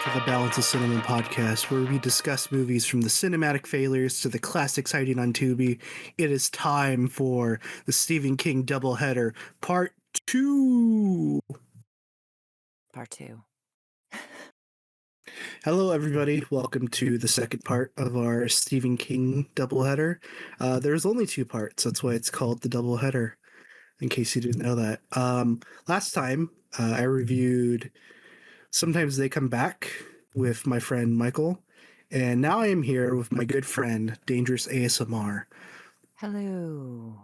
to the Balance of Cinema podcast, where we discuss movies from the cinematic failures to the classics hiding on Tubi. It is time for the Stephen King doubleheader, part 2. Part 2. Hello, everybody. Welcome to the second part of our Stephen King doubleheader. There's only 2 parts. That's why it's called the doubleheader, in case you didn't know that. Last time, I reviewed Sometimes They Come Back with my friend Michael, and now I am here with my good friend Dangerous ASMR. Hello.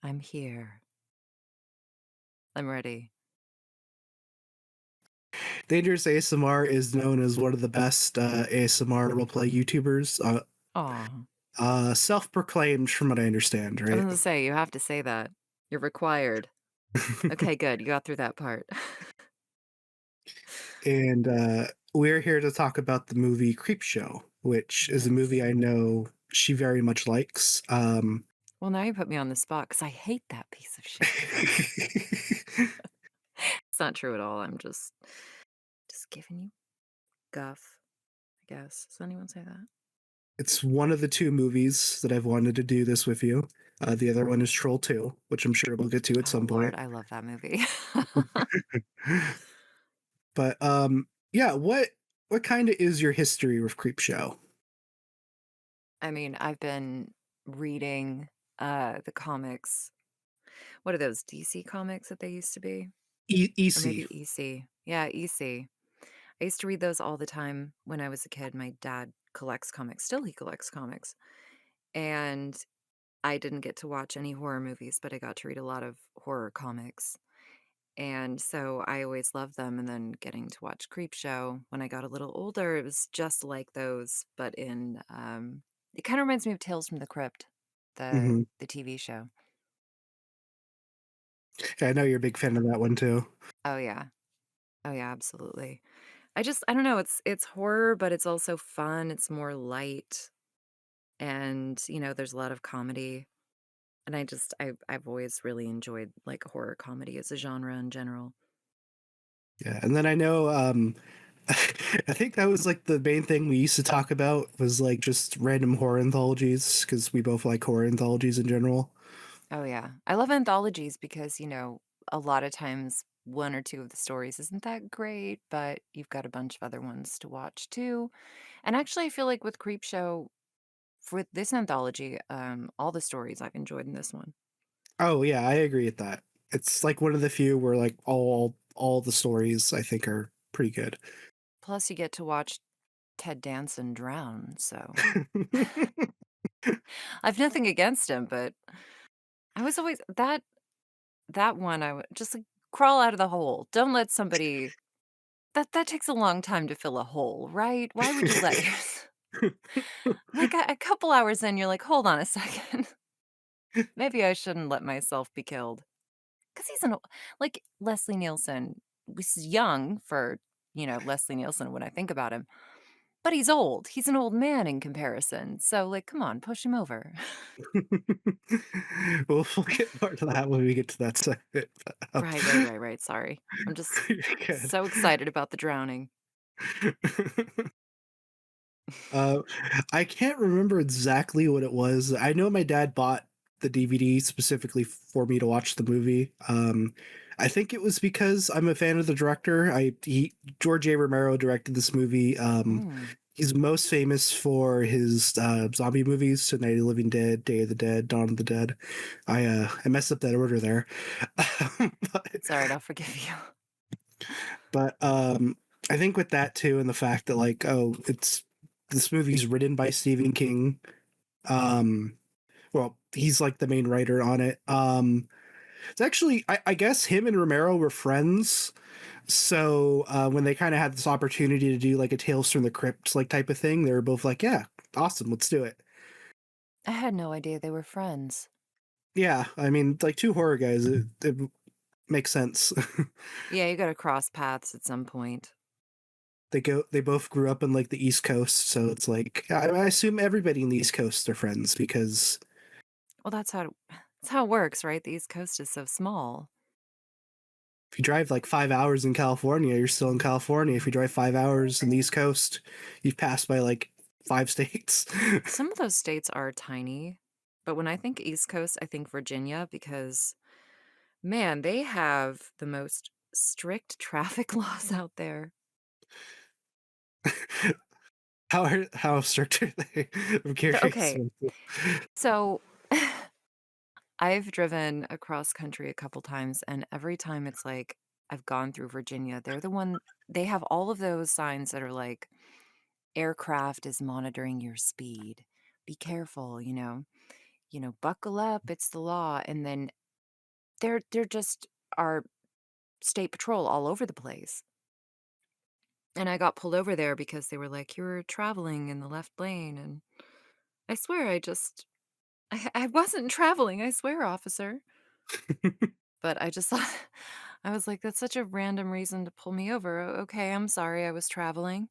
I'm here. I'm ready. Dangerous ASMR is known as one of the best ASMR roleplay YouTubers. Aw. Self-proclaimed, from what I understand, I was right? gonna say, you have to say that. You're required. Okay, good. You got through that part. And we're here to talk about the movie Creepshow, which is a movie Yes. I know she very much likes. Well, now you put me on the spot because I hate that piece of shit. It's not true at all. I'm just giving you guff, I guess. Does anyone say that? It's one of the 2 movies that I've wanted to do this with you. The other one is Troll 2, which I'm sure we'll get to at Oh, some Lord, point. I love that movie. But yeah, what kind of is your history with Creepshow? I mean, I've been reading the comics. What are those DC comics that they used to be? Or EC. maybe EC. Yeah, EC. I used to read those all the time when I was a kid. My dad collects comics. Still, he collects comics. And I didn't get to watch any horror movies, but I got to read a lot of horror comics. And so I always loved them. And then getting to watch Creepshow when I got a little older, it was just like those, but it kind of reminds me of Tales from the Crypt, the Hmm. the TV show. I know you're a big fan of that one too. Oh yeah. Oh yeah, absolutely. I don't know, it's horror, but it's also fun. It's more light. And, there's a lot of comedy, and I've always really enjoyed, like, horror comedy as a genre in general. Yeah, and then I know I think that was like the main thing we used to talk about was like just random horror anthologies because we both like horror anthologies in general. Oh, yeah. I love anthologies because, a lot of times 1 or 2 of the stories isn't that great, but you've got a bunch of other ones to watch too. And actually, I feel like with Creepshow, for this anthology, all the stories I've enjoyed in this one. Oh yeah, I agree with that. It's like one of the few where like all the stories I think are pretty good. Plus, you get to watch Ted Danson drown, so I've nothing against him, but I was always that one, I would just, like, crawl out of the hole. Don't let somebody that takes a long time to fill a hole, right? Why would you let yours like, a couple hours in, you're like, "Hold on a second. Maybe I shouldn't let myself be killed." 'Cause he's an o like, Leslie Nielsen was young for, Leslie Nielsen when I think about him, but he's old. He's an old man in comparison, so, like, come on, push him over. We'll get more to that when we get to that segment. Right, sorry. I'm just You're good. so excited about the drowning. Uh, I can't remember exactly what it was. I know my dad bought the DVD specifically for me to watch the movie. I think it was because I'm a fan of the director. George A. Romero directed this movie. Mm. He's most famous for his zombie movies, so Night of the Living Dead, Day of the Dead, Dawn of the Dead. I messed up that order there, but It's alright, I'll forgive you. but I think with that too, and the fact that like it's this movie's written by Stephen King. Um, well, he's like the main writer on it. It's actually I guess him and Romero were friends. So when they kind of had this opportunity to do like a Tales from the Crypt like type of thing, they were both like, "Yeah, awesome, let's do it." I had no idea they were friends. Yeah, I mean, like 2 horror guys, it makes sense. Yeah, you gotta cross paths at some point. They both grew up in like the East Coast, so it's like I assume everybody in the East Coast are friends because Well, that's how it works, right? The East Coast is so small. you drive like 5 hours in California, you're still in California. If you drive 5 hours in the East Coast, you've passed by like 5 states. Some of those states are tiny, but when I think East Coast, I think Virginia because, man, they have the most strict traffic laws out there. How strict are they? I'm curious. Okay, so I've driven across country a couple times, and every time it's like I've gone through Virginia, they have all of those signs that are like, aircraft is monitoring your speed. Be careful, buckle up, it's the law. And then they're just our state patrol all over the place. And I got pulled over there because they were like, you were traveling in the left lane. And I swear I wasn't traveling, I swear, officer. But I just thought, I was like, that's such a random reason to pull me over. Okay, I'm sorry, I was traveling.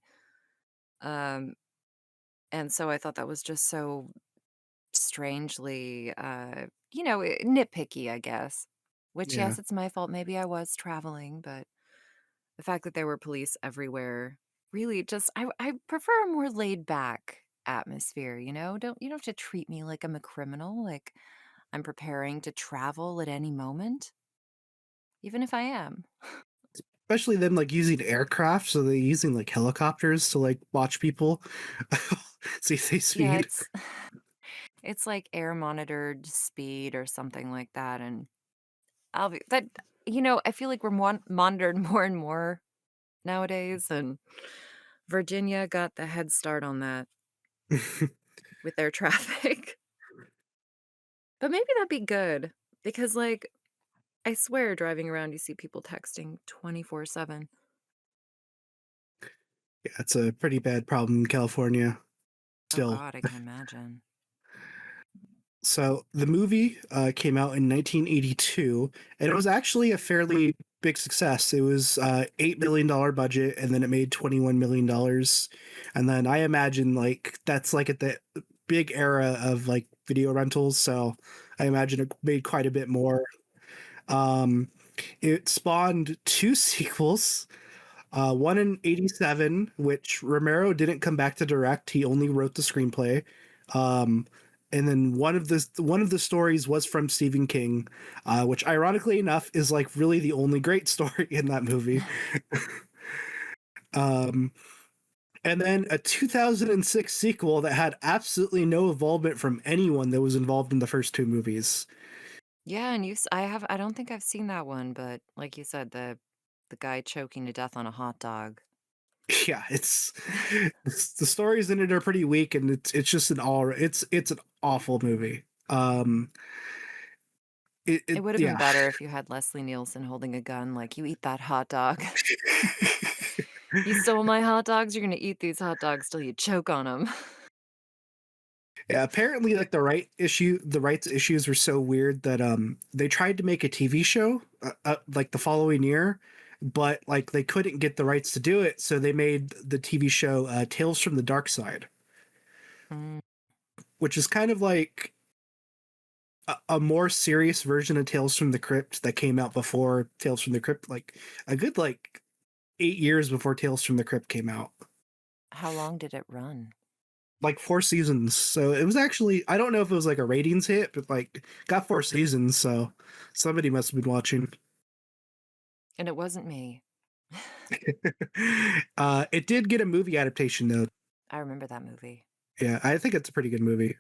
Um, and so I thought that was just so strangely, nitpicky, I guess. Which, Yeah. yes, it's my fault. Maybe I was traveling, but the fact that there were police everywhere really just, I prefer a more laid back atmosphere. You don't have to treat me like I'm a criminal, like I'm preparing to travel at any moment, even if I am. Especially them like using aircraft, so they're using like helicopters to like watch people see if they Yeah, speed. it's like air monitored speed or something like that, and I'll be that. I feel like we're monitored more and more nowadays, and Virginia got the head start on that with their traffic. But maybe that'd be good because, like, I swear driving around, you see people texting 24/7. Yeah, it's a pretty bad problem in California Oh still. god, I can imagine. So the movie came out in 1982, and it was actually a fairly big success. It was $8 million budget, and then it made $21 million. And then I imagine like that's like at the big era of like video rentals, so I imagine it made quite a bit more. Um, it spawned two sequels. One in '87, which Romero didn't come back to direct. He only wrote the screenplay. Um, and then one of the stories was from Stephen King, which ironically enough is like really the only great story in that movie. Um, and then a 2006 sequel that had absolutely no involvement from anyone that was involved in the first two movies. Yeah, and I don't think I've seen that one, but like you said, the guy choking to death on a hot dog. Yeah, the stories in it are pretty weak, and it's just it's an awful movie. It would have been Yeah. better if you had Leslie Nielsen holding a gun, like, "You eat that hot dog. You stole my hot dogs, you're gonna eat these hot dogs till you choke on them." Yeah, apparently like the rights issues were so weird that they tried to make a TV show like the following year, but like they couldn't get the rights to do it, so they made the TV show Tales from the Dark Side, Mm. which is kind of like a more serious version of Tales from the Crypt that came out before Tales from the Crypt, like a good like 8 years before Tales from the Crypt came out. How long did it run? Like 4 seasons. So it was actually, I don't know if it was like a ratings hit, but like got 4 seasons. So somebody must have been watching. And it wasn't me. It did get a movie adaptation though. I remember that movie. Yeah, I think it's a pretty good movie.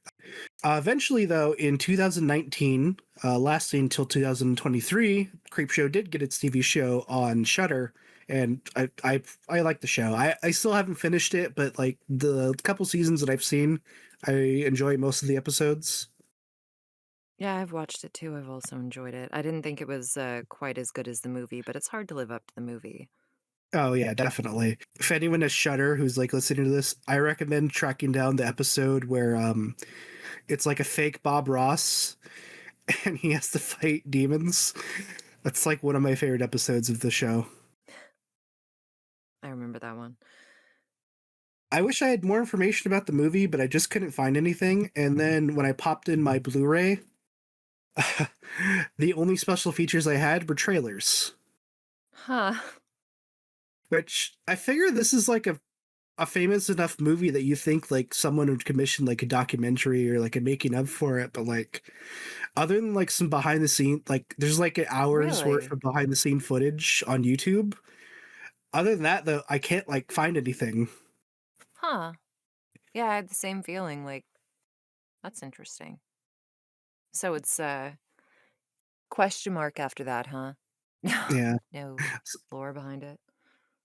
Eventually, though, in 2019, lasting until 2023, Creepshow did get its TV show on Shudder, and I like the show. I still haven't finished it, but like the couple seasons that I've seen, I enjoy most of the episodes. Yeah, I've watched it too, I've also enjoyed it. I didn't think it was, quite as good as the movie, but it's hard to live up to the movie. Oh yeah, definitely. If anyone has Shudder who's like listening to this, I recommend tracking down the episode where it's like a fake Bob Ross and he has to fight demons. That's like one of my favorite episodes of the show. I remember that one. I wish I had more information about the movie, but I just couldn't find anything. And then when I popped in my Blu-ray, the only special features I had were trailers. Huh. Which I figure this is like a famous enough movie that you think like someone would commission like a documentary or like a making of for it, but like other than like some behind the scene, like there's like an hour's worth Really? of behind the scene footage on YouTube. Other than that, though, I can't like find anything. Huh. Yeah, I had the same feeling, like, that's interesting. So it's, question mark after that, huh? No. Yeah, No lore behind it?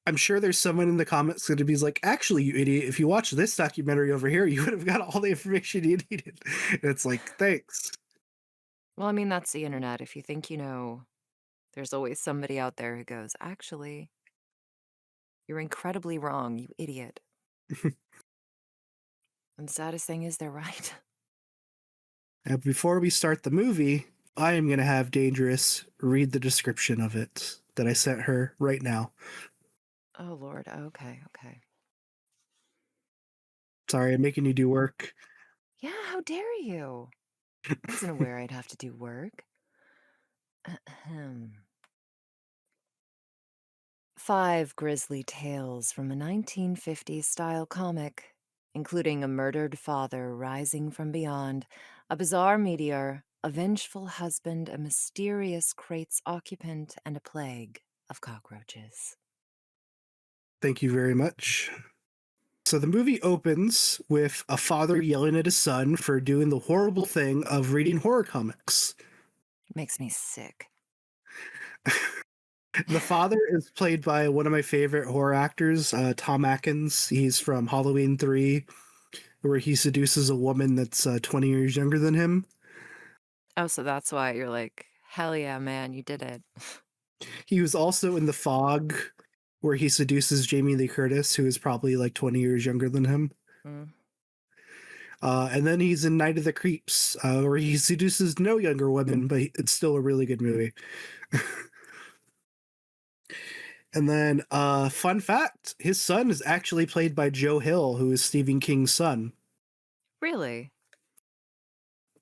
I'm sure there's someone in the comments going to be like, "Actually, you idiot! If you watch this documentary over here, you would have got all the information you needed." And it's like, thanks. Well, I mean, that's the internet. If you think you know, there's always somebody out there who goes, "Actually, you're incredibly wrong, you idiot." And the saddest thing is they're right. Now, before we start the movie, I am going to have Dangerous read the description of it that I sent her right now. Oh, Lord. Okay, okay. Sorry, I'm making you do work. Yeah, how dare you? I wasn't aware I'd have to do work. Ahem. 5 grisly tales from a 1950s style comic, including a murdered father rising from beyond, a bizarre meteor, a vengeful husband, a mysterious crate's occupant, and a plague of cockroaches. Thank you very much. So the movie opens with a father yelling at his son for doing the horrible thing of reading horror comics. Makes me sick. The father is played by one of my favorite horror actors, Tom Atkins. He's from Halloween 3, where he seduces a woman that's 20 years younger than him. Oh, so that's why you're like, hell yeah, man, you did it. He was also in The Fog, where he seduces Jamie Lee Curtis, who is probably like 20 years younger than him. Mm. And then he's in Night of the Creeps, where he seduces no younger women, but it's still a really good movie. And then, fun fact, his son is actually played by Joe Hill, who is Stephen King's son. Really?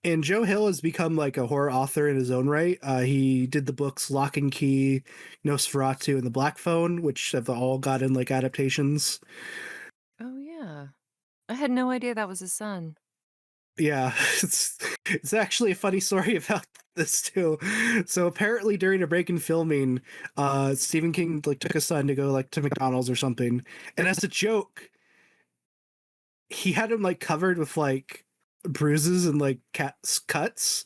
And Joe Hill has become like a horror author in his own right. He did the books Lock and Key, Nosferatu, and The Black Phone, which have all gotten like adaptations. Oh, yeah. I had no idea that was his son. Yeah, it's actually a funny story about this too. So apparently during a break in filming, Stephen King like took his son to go like to McDonald's or something, and as a joke, he had him like covered with like bruises and like cat's cuts,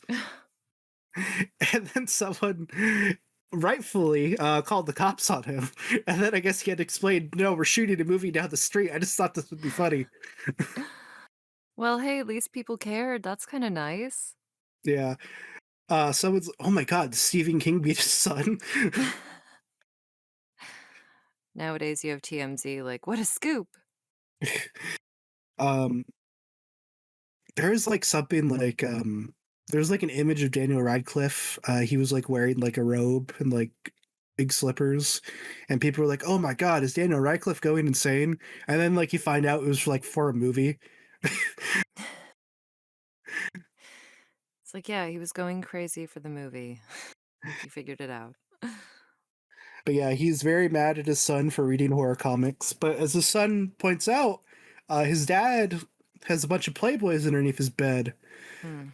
and then someone rightfully called the cops on him, and then I guess he had explained, "No, we're shooting a movie down the street. I just thought this would be funny." Well, hey, at least people cared. That's kind of nice. Yeah. Someone's, oh my god, Stephen King beat his son. Nowadays, you have TMZ, like, what a scoop. um, there's like something like there's like an image of Daniel Radcliffe. He was like wearing like a robe and like big slippers, and people were like, "Oh my god, is Daniel Radcliffe going insane?" And then like you find out it was like for a movie. It's like, yeah, he was going crazy for the movie. You figured it out. But yeah, he's very mad at his son for reading horror comics. But as his son points out, his dad has a bunch of Playboys underneath his bed. Hmm.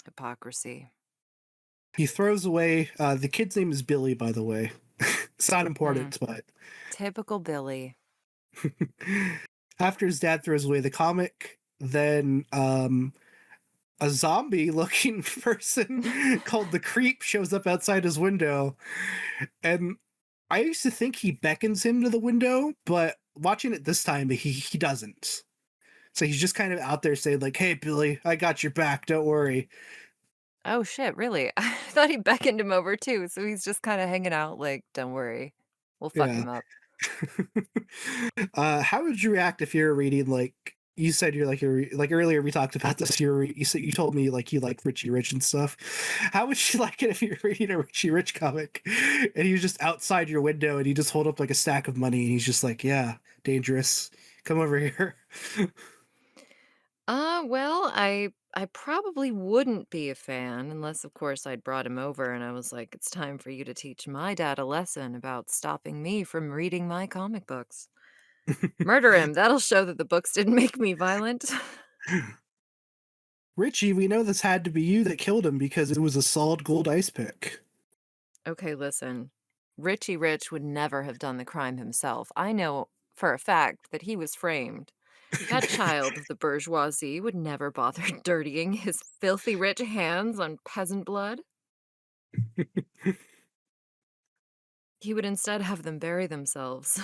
Hypocrisy. He throws away. The kid's name is Billy, by the way. It's not Hmm. important, but Typical Billy. after his dad throws away the comic, then a zombie-looking person called the Creep shows up outside his window, and I used to think he beckons him to the window, but watching it this time, he doesn't. So he's just kind of out there saying like, "Hey, Billy, I got your back. Don't worry." Oh, shit, really? I thought he beckoned him over too, so he's just kinda hanging out like, "Don't worry, we'll fuck Yeah. him up." How would you react if you're reading like you said you're like earlier we talked about this you said you told me like you like Richie Rich and stuff. How would you like it if you're reading a Richie Rich comic and he's just outside your window and you just hold up like a stack of money and he's just like, "Yeah, dangerous. Come over here." Well, I I probably wouldn't be a fan unless, of course, I'd brought him over and I was like, "It's time for you to teach my dad a lesson about stopping me from reading my comic books. Murder him, that'll show that the books didn't make me violent." Richie, we know this had to be you that killed him because it was a solid gold ice pick. Okay, listen. Richie Rich would never have done the crime himself. I know for a fact that he was framed. That child of the bourgeoisie would never bother dirtying his filthy rich hands on peasant blood. He would instead have them bury themselves.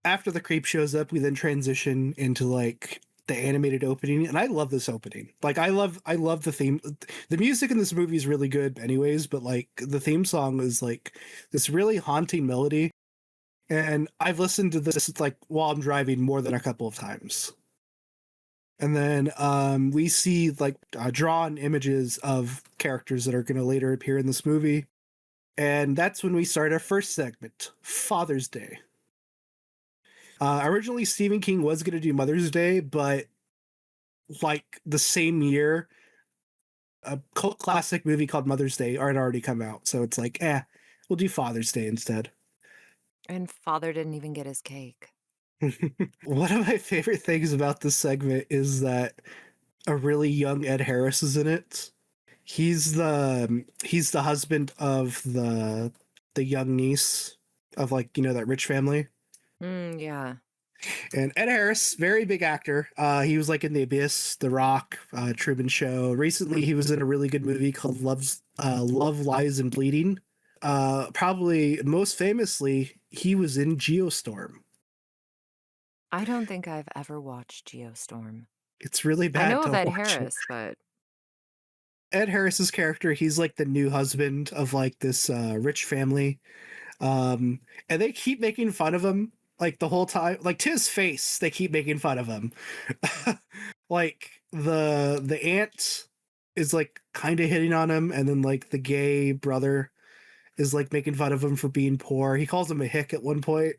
After the creep shows up, we then transition into like the animated opening, and I love this opening. Like I love the theme. The music in this movie is really good anyways, but like the theme song is like this really haunting melody. And I've listened to this like while I'm driving more than a couple of times. And then we see like drawn images of characters that are going to later appear in this movie. And that's when we start our first segment, Father's Day. Originally, Stephen King was going to do Mother's Day, but like the same year, a cult classic movie called Mother's Day had already come out. So it's like, we'll do Father's Day instead. And father didn't even get his cake. One of my favorite things about this segment is that a really young Ed Harris is in it. He's the husband of the young niece of like, that rich family. Yeah. And Ed Harris, very big actor. He was like in The Abyss, The Rock, Truman Show. Recently, he was in a really good movie called Love, Lies, and Bleeding. Probably most famously, he was in Geostorm. I don't think I've ever watched Geostorm. It's really I bad. know of Don't Ed watch it. Harris, but Ed Harris's character, he's like the new husband of like this rich family. And they keep making fun of him like the whole time. Like to his face, they keep making fun of him. Like the aunt is like kind of hitting on him, and then like the gay brother is like making fun of him for being poor. He calls him a hick at one point.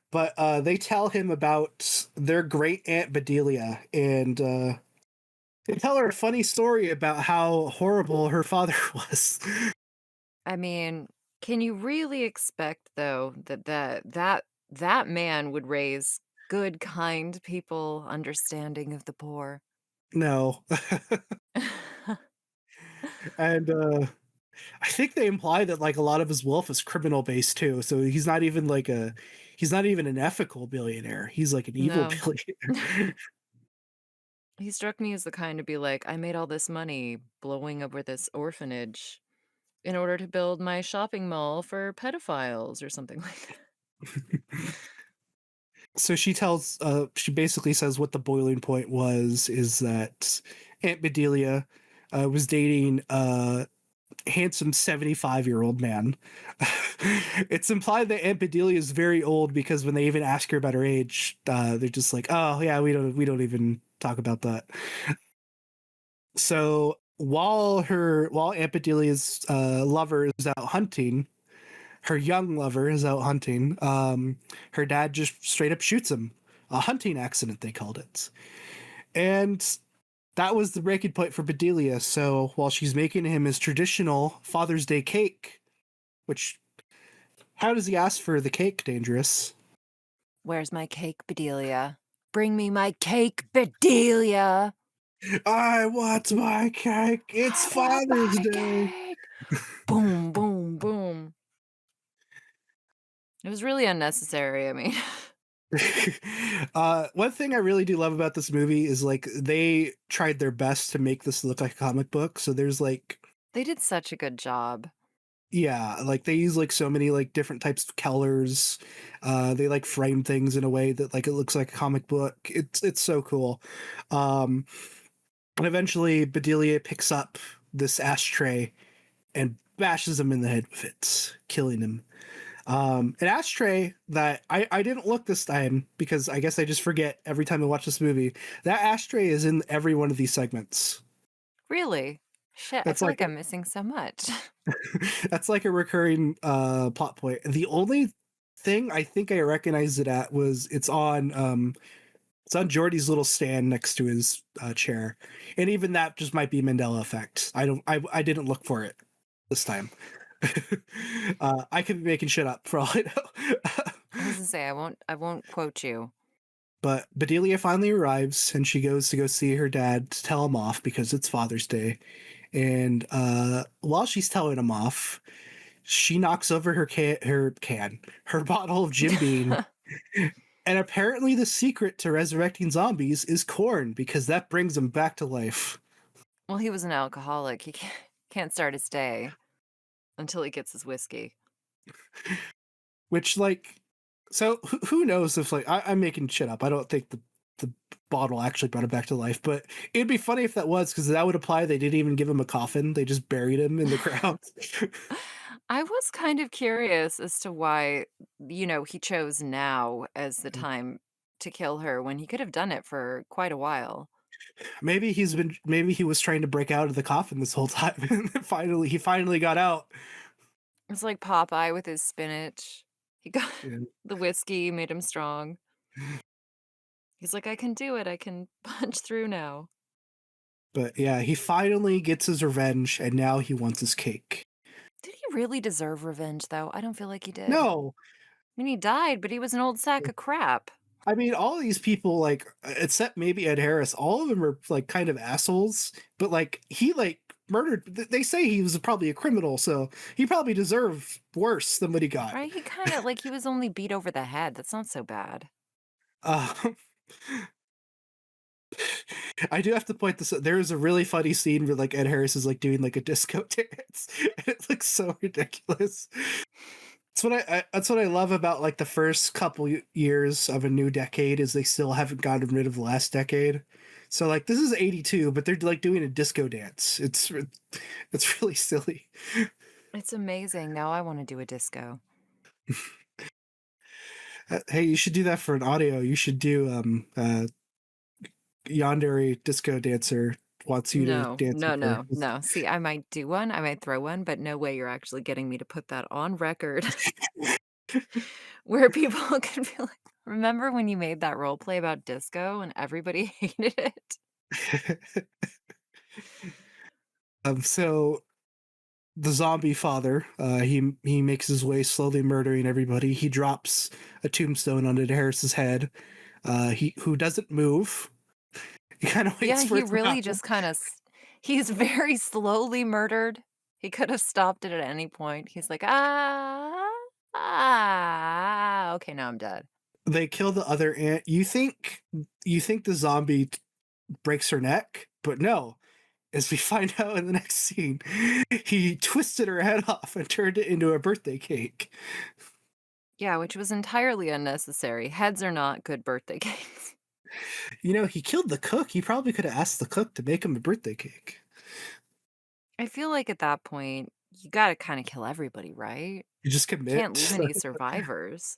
But they tell him about their great aunt Bedelia, and they tell her a funny story about how horrible her father was. I mean, can you really expect though that man would raise good, kind people, understanding of the poor? No. And I think they imply that like a lot of his wealth is criminal based too. So he's not even an ethical billionaire. He's like an evil No. billionaire. He struck me as the kind to be like, I made all this money blowing over this orphanage in order to build my shopping mall for pedophiles or something like that. So she basically says what the boiling point was is that Aunt Bedelia was dating a handsome 75-year-old man. It's implied that Aunt Bedelia is very old because when they even ask her about her age, they're just like, "Oh yeah, we don't even talk about that." So while Aunt Bedelia's lover is out hunting, her young lover is out hunting. Her dad just straight up shoots him. A hunting accident, they called it. And that was the breaking point for Bedelia. So while she's making him his traditional Father's Day cake, which, how does he ask for the cake, Dangerous? Where's my cake, Bedelia? Bring me my cake, Bedelia! I want my cake. It's I want Father's my Day. cake! Boom, boom, boom. It was really unnecessary. I mean, One thing I really do love about this movie is like they tried their best to make this look like a comic book. So there's like, they did such a good job. yeah, like they use like so many like different types of colors. They like frame things in a way that like it looks like a comic book. It's so cool. Um, and eventually Bedelia picks up this ashtray and bashes him in the head with it, killing him. An ashtray that I didn't look this time because I guess I just forget every time I watch this movie. That ashtray is in every one of these segments. Really? Shit, I That's feel like like I'm missing so much. that's like a recurring plot point. The only thing I think I recognized it at was it's on It's on Jordy's little stand next to his chair, and even that just might be Mandela effect. I didn't look for it this time. I could be making shit up for all I know. I was gonna say I won't quote you. But Bedelia finally arrives, and she goes to go see her dad to tell him off because it's Father's Day. And while she's telling him off, she knocks over her bottle of Jim Beam. And apparently, the secret to resurrecting zombies is corn because that brings them back to life. Well, he was an alcoholic. He can't start his day until he gets his whiskey. Which, like, so who knows if, like, I'm making shit up. I don't think the bottle actually brought him back to life, but it'd be funny if that was, because that would imply they didn't even give him a coffin. They just buried him in the ground. I was kind of curious as to why, he chose now as the time to kill her when he could have done it for quite a while. Maybe he was trying to break out of the coffin this whole time, and he finally got out. It's like Popeye with his spinach. He got Yeah. the whiskey, made him strong. He's like, "I can do it. I can punch through now." But yeah, he finally gets his revenge, and now he wants his cake. Did he really deserve revenge, though? I don't feel like he did. I No, mean, he died, but he was an old sack of crap. I mean, all these people, like, except maybe Ed Harris, all of them are like kind of assholes. But like, he like murdered. They say he was probably a criminal, so he probably deserved worse than what he got. Right? He kinda like, he was only beat over the head. That's not so bad. Uh, I do have to point this out. There is a really funny scene where like Ed Harris is like doing like a disco dance, and it looks so ridiculous. That's what I love about like the first couple years of a new decade is they still haven't gotten rid of the last decade. So like this is 82, but they're like doing a disco dance. It's really silly. It's amazing. Now I wanna do a disco. Hey, you should do that for an audio. You should do Yandere disco dancer wants you to No, dance no, with her. no, no. See, I might do one, I might throw one, but no way you're actually getting me to put that on record where people can be like, "Remember when you made that role play about disco and everybody hated it?" So the zombie father, he makes his way slowly murdering everybody. He drops a tombstone onto Harris's head. He who doesn't move. He kind of Yeah, waits for he it to really happen. just kinda he's very slowly murdered. He could have stopped it at any point. He's like, "Ah, ah, okay, now I'm dead." They kill the other ant. You think the zombie breaks her neck, but no. As we find out in the next scene, he twisted her head off and turned it into a birthday cake. Yeah, which was entirely unnecessary. Heads are not good birthday cakes. He killed the cook. He probably could have asked the cook to make him a birthday cake. I feel like at that point, you gotta kinda kill everybody, right? You just Can't leave commit. any survivors.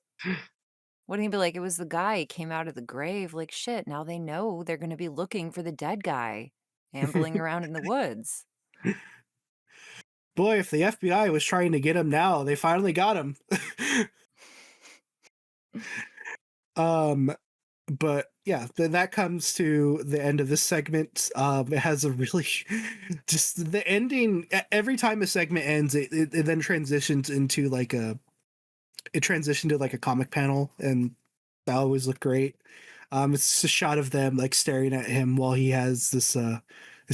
Wouldn't he be like, "It was the guy, he came out of the grave," like, shit, now they know they're gonna be looking for the dead guy ambling around in the woods. Boy, if the FBI was trying to get him now, they finally got him. um, but yeah, then that comes to the end of this segment. It has a really just the ending. Every time a segment ends, it then transitions into like it transitioned to like a comic panel, and that always looked great. It's just a shot of them like staring at him while he has this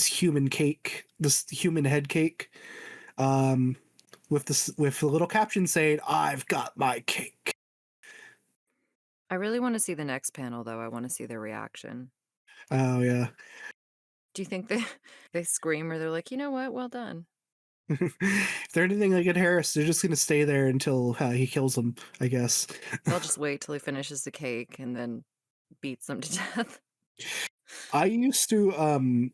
human cake, this human head cake, um, with a little caption saying, "I've got my cake." I really wanna see the next panel, though, I wanna see their reaction. Oh yeah. Do you think they they scream or they're like, "You know what? Well done." If they're anything like Ed Harris, they're just gonna stay there until he kills them, I guess. They'll just wait till he finishes the cake and then beats them to death. I used to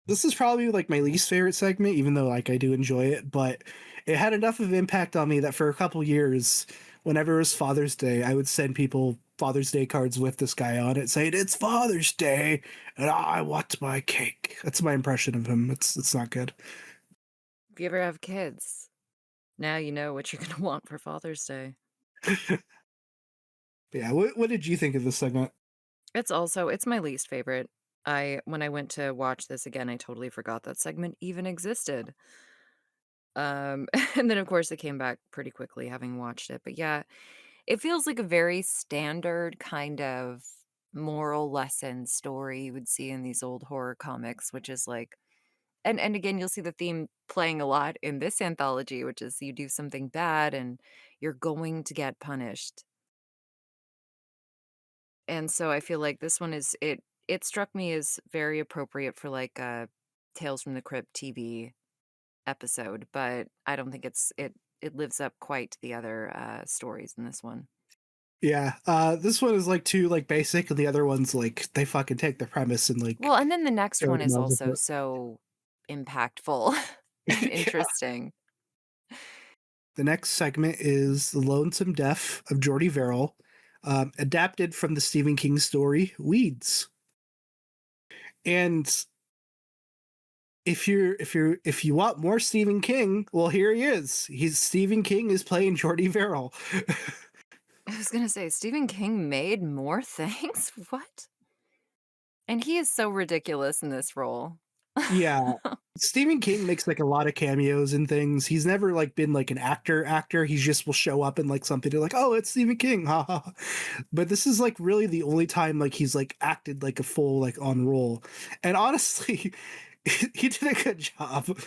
this is probably like my least favorite segment, even though like I do enjoy it, but it had enough of impact on me that for a couple years, whenever it was Father's Day, I would send people Father's Day cards with this guy on it saying, "It's Father's Day and I want my cake." That's my impression of him. It's not good. If you ever have kids, now you know what you're gonna want for Father's Day. Yeah, what did you think of this segment? It's my least favorite. When I went to watch this again, I totally forgot that segment even existed. And then, of course, it came back pretty quickly having watched it, but yeah, it feels like a very standard kind of moral lesson story you would see in these old horror comics, which is like and again, you'll see the theme playing a lot in this anthology, which is you do something bad and you're going to get punished. And so I feel like this one is it struck me as very appropriate for like a Tales from the Crypt TV episode, but I don't think it lives up quite to the other stories in this one. Yeah, this one is like too like basic, and the other one's like they fucking take the premise and like Well, and then the next throw one it is miles also apart. so impactful and Yeah. interesting. The next segment is The Lonesome Death of Jordy Verrill, adapted from the Stephen King story Weeds. And if you want more Stephen King, well, here he is. He's Stephen King is playing Jordy Verrill. I was gonna say Stephen King made more things? What? And he is so ridiculous in this role. Yeah. Stephen King makes like a lot of cameos and things. He's never like been like an actor. He just will show up in like something to like, oh, it's Stephen King. Ha ha. Ha. But this is like really the only time like he's like acted like a full like on role. And honestly, he did a good job.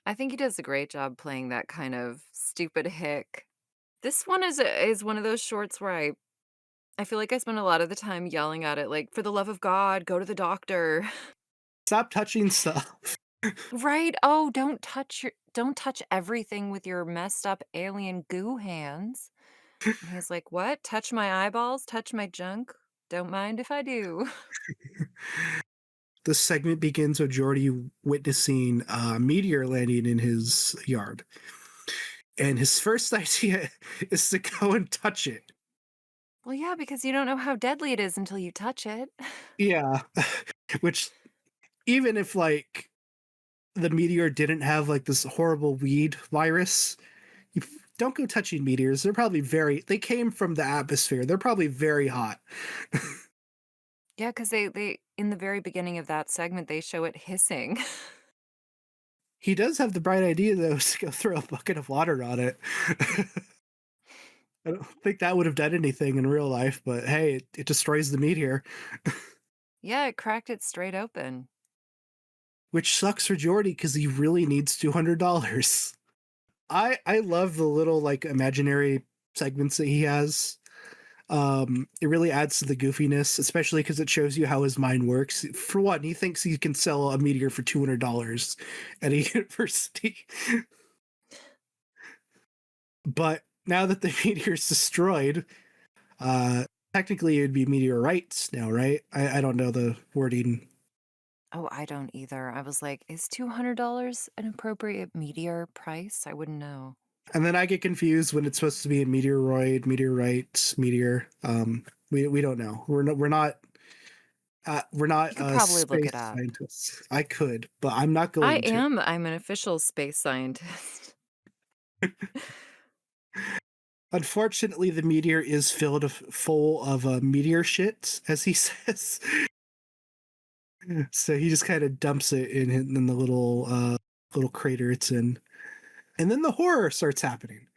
I think he does a great job playing that kind of stupid hick. This one is one of those shorts where I feel like I spend a lot of the time yelling at it like, "For the love of God, go to the doctor." Stop touching stuff. Right? "Oh, don't touch everything with your messed up alien goo hands." And he's like, "What? Touch my eyeballs? Touch my junk? Don't mind if I do." This segment begins with Jordy witnessing a meteor landing in his yard. And his first idea is to go and touch it. Well, yeah, because you don't know how deadly it is until you touch it. Yeah. Which, even if like the meteor didn't have like this horrible weed virus, you don't go touching meteors. They're probably they came from the atmosphere. They're probably very hot. Yeah, because they in the very beginning of that segment, they show it hissing. He does have the bright idea though to go throw a bucket of water on it. I don't think that would have done anything in real life, but hey, it destroys the meteor, Yeah, it cracked it straight open. which sucks for Jordy because he really needs $200. I love the little like imaginary segments that he has. It really adds to the goofiness, especially because it shows you how his mind works. For one, he thinks he can sell a meteor for $200 at a university, but now that the meteor is destroyed, uh, technically it would be meteorites now, right? I don't know the wording. Oh, I don't either. I was like, is $200 an appropriate meteor price? I wouldn't know. And then I get confused when it's supposed to be a meteoroid, meteorite, meteor. We don't know. We're You not could probably look it space up. scientists. I could, but I'm not I going to. am. I'm an official space scientist. Unfortunately, the meteor is full of meteor shit, as he says. So he just kind of dumps it in the little crater it's in, and then the horror starts happening.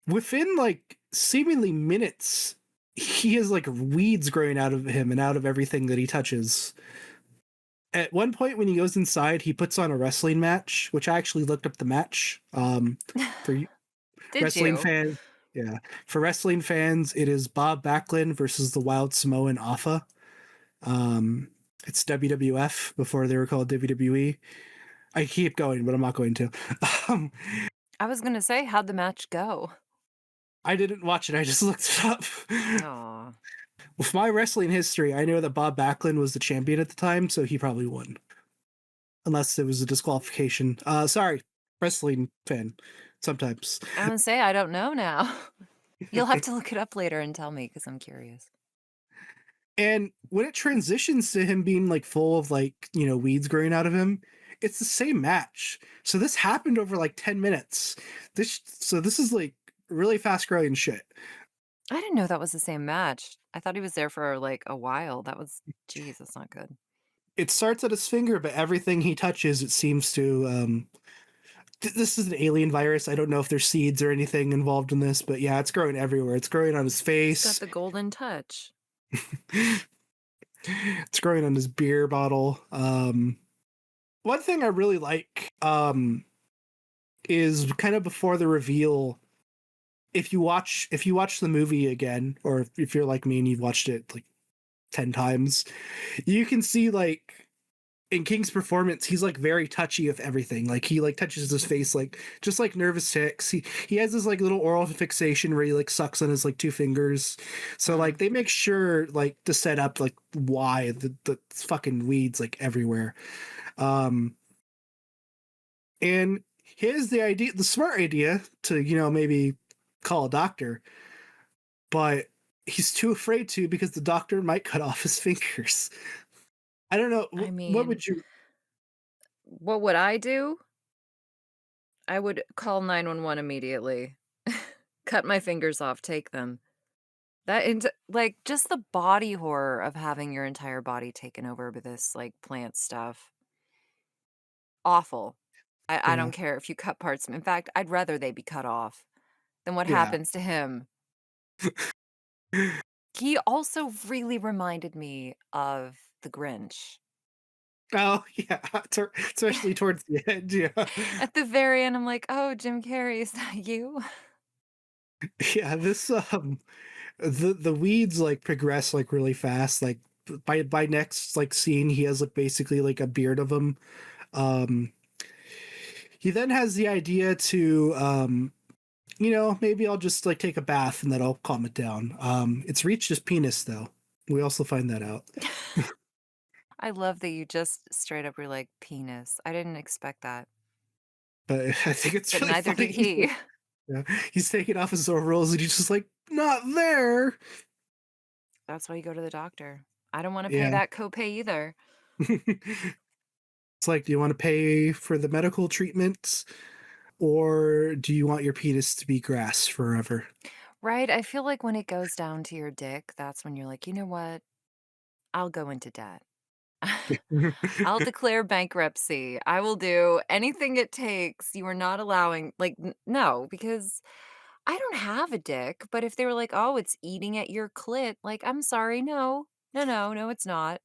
Within like seemingly minutes, he has like weeds growing out of him and out of everything that he touches. At one point, when he goes inside, he puts on a wrestling match, which I actually looked up the match. For Did wrestling you? fans, yeah, for wrestling fans, it is Bob Backlund versus the Wild Samoan Alpha. Um, it's WWF before they were called WWE. I keep going, but I'm not going to. Um, I was gonna say, how'd the match go? I didn't watch it. I just looked it up. Aw. With my wrestling history, I know that Bob Backlund was the champion at the time, so he probably won. Unless it was a disqualification. Sorry, wrestling fan. Sometimes. I would say I don't know now. You'll have to look it up later and tell me because I'm curious. And when it transitions to him being like full of like, weeds growing out of him, it's the same match. So this happened over like 10 minutes. This is like really fast growing shit. I didn't know that was the same match. I thought he was there for, like, a while. That was Jeez, that's not good. It starts at his finger, but everything he touches, it seems to. This is an alien virus. I don't know if there's seeds or anything involved in this, but yeah, it's growing everywhere. It's growing on his He's got face. the golden touch. It's growing on his beer bottle. One thing I really like is kind of before the reveal. If you watch the movie again, or if you're like me and you've watched it like 10 times, you can see like in King's performance, he's like very touchy of everything. Like he like touches his face like just like nervous ticks. He has this like little oral fixation where he like sucks on his like two fingers. So Mhm. like they make sure like to set up like why the fucking weeds like everywhere. Um and here's the smart idea to, maybe call a doctor, but he's too afraid to because the doctor might cut off his fingers. I don't know. I What mean, would you? what would I do? I would call 911 immediately. Cut my fingers off, take them. That ent like, just the body horror of having your entire body taken over by this, like, plant stuff. Awful. I Yeah, don't care if you cut parts in fact, I'd rather they be cut off than what yeah. happens to him. He also really reminded me of the Grinch. Oh yeah, especially towards the end. Yeah, At the very end, I'm like, "Oh, Jim Carrey, is that you?" yeah. The weeds like progress like really fast. Like by next like scene, he has like basically like a beard of him. Um, he then has the idea to maybe I'll just like take a bath and that'll calm it down. It's reached his penis though. We also find that out. I love that you just straight up were like, "Penis." I didn't expect that, But I think it's but really neither funny. did he. Yeah, he's taking off his overalls and he's just like, not there. That's why you go to the doctor. I don't wanna pay Yeah. that copay either. It's like, do you want to pay for the medical treatments or do you want your penis to be grass forever? Right? I feel like when it goes down to your dick, that's when you're like, "You know what? I'll go into debt. I'll declare bankruptcy. I will do anything it takes. You are not allowing like, n no, because I don't have a dick, but if they were like, "Oh, it's eating at your clit," like, I'm sorry, no. No, no, no, it's not.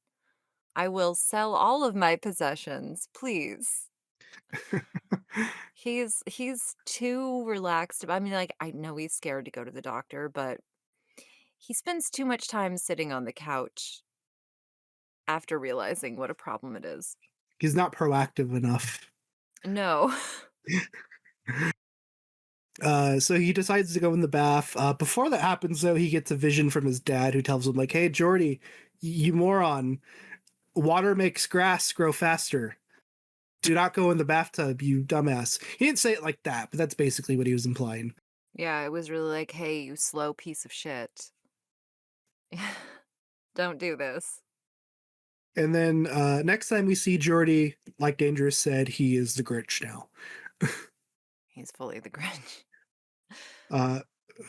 I will sell all of my possessions, please. He's too relaxed I mean, like, I know he's scared to go to the doctor, but he spends too much time sitting on the couch after realizing what a problem it is. He's not proactive enough. No. So he decides to go in the bath. Before that happens, though, he gets a vision from his dad who tells him, like, hey, Jordy, you moron, water makes grass grow faster. Do not go in the bathtub, you dumbass. He didn't say it like that, but that's basically what he was implying. Yeah, it was really like, "Hey, you slow piece of shit. Don't do this." And then next time we see Jordy, like Dangerous said, he is the Grinch now. He's fully the Grinch. Uh,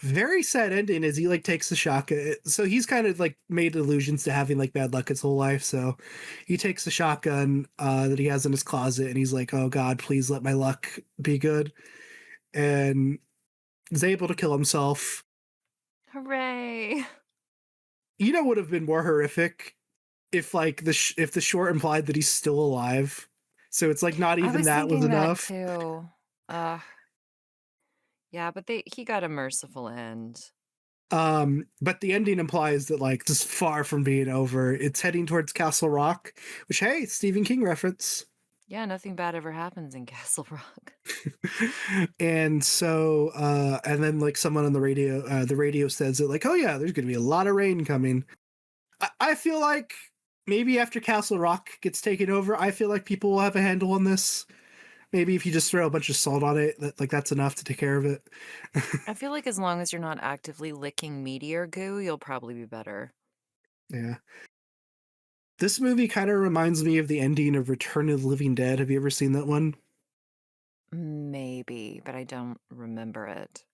very sad ending as he like takes the shotgun. So he's kind of like made allusions to having like bad luck his whole life. So he takes the shotgun that he has in his closet and he's like, "Oh God, please let my luck be good," and is able to kill himself. Hooray. Would have been more horrific if like if the short implied that he's still alive. So it's like not I even was that was thinking that enough. too. Ugh. Yeah, but he got a merciful end. But the ending implies that like this is far from being over. It's heading towards Castle Rock, which hey, Stephen King reference. Yeah, nothing bad ever happens in Castle Rock. And so and then like someone on the radio says it like, oh yeah, there's gonna be a lot of rain coming. I feel like maybe after Castle Rock gets taken over, I feel like people will have a handle on this. Maybe if you just throw a bunch of salt on it, that's enough to take care of it. I feel like as long as you're not actively licking meteor goo, you'll probably be better. Yeah. This movie kind of reminds me of the ending of Return of the Living Dead. Have you ever seen that one? Maybe, but I don't remember it.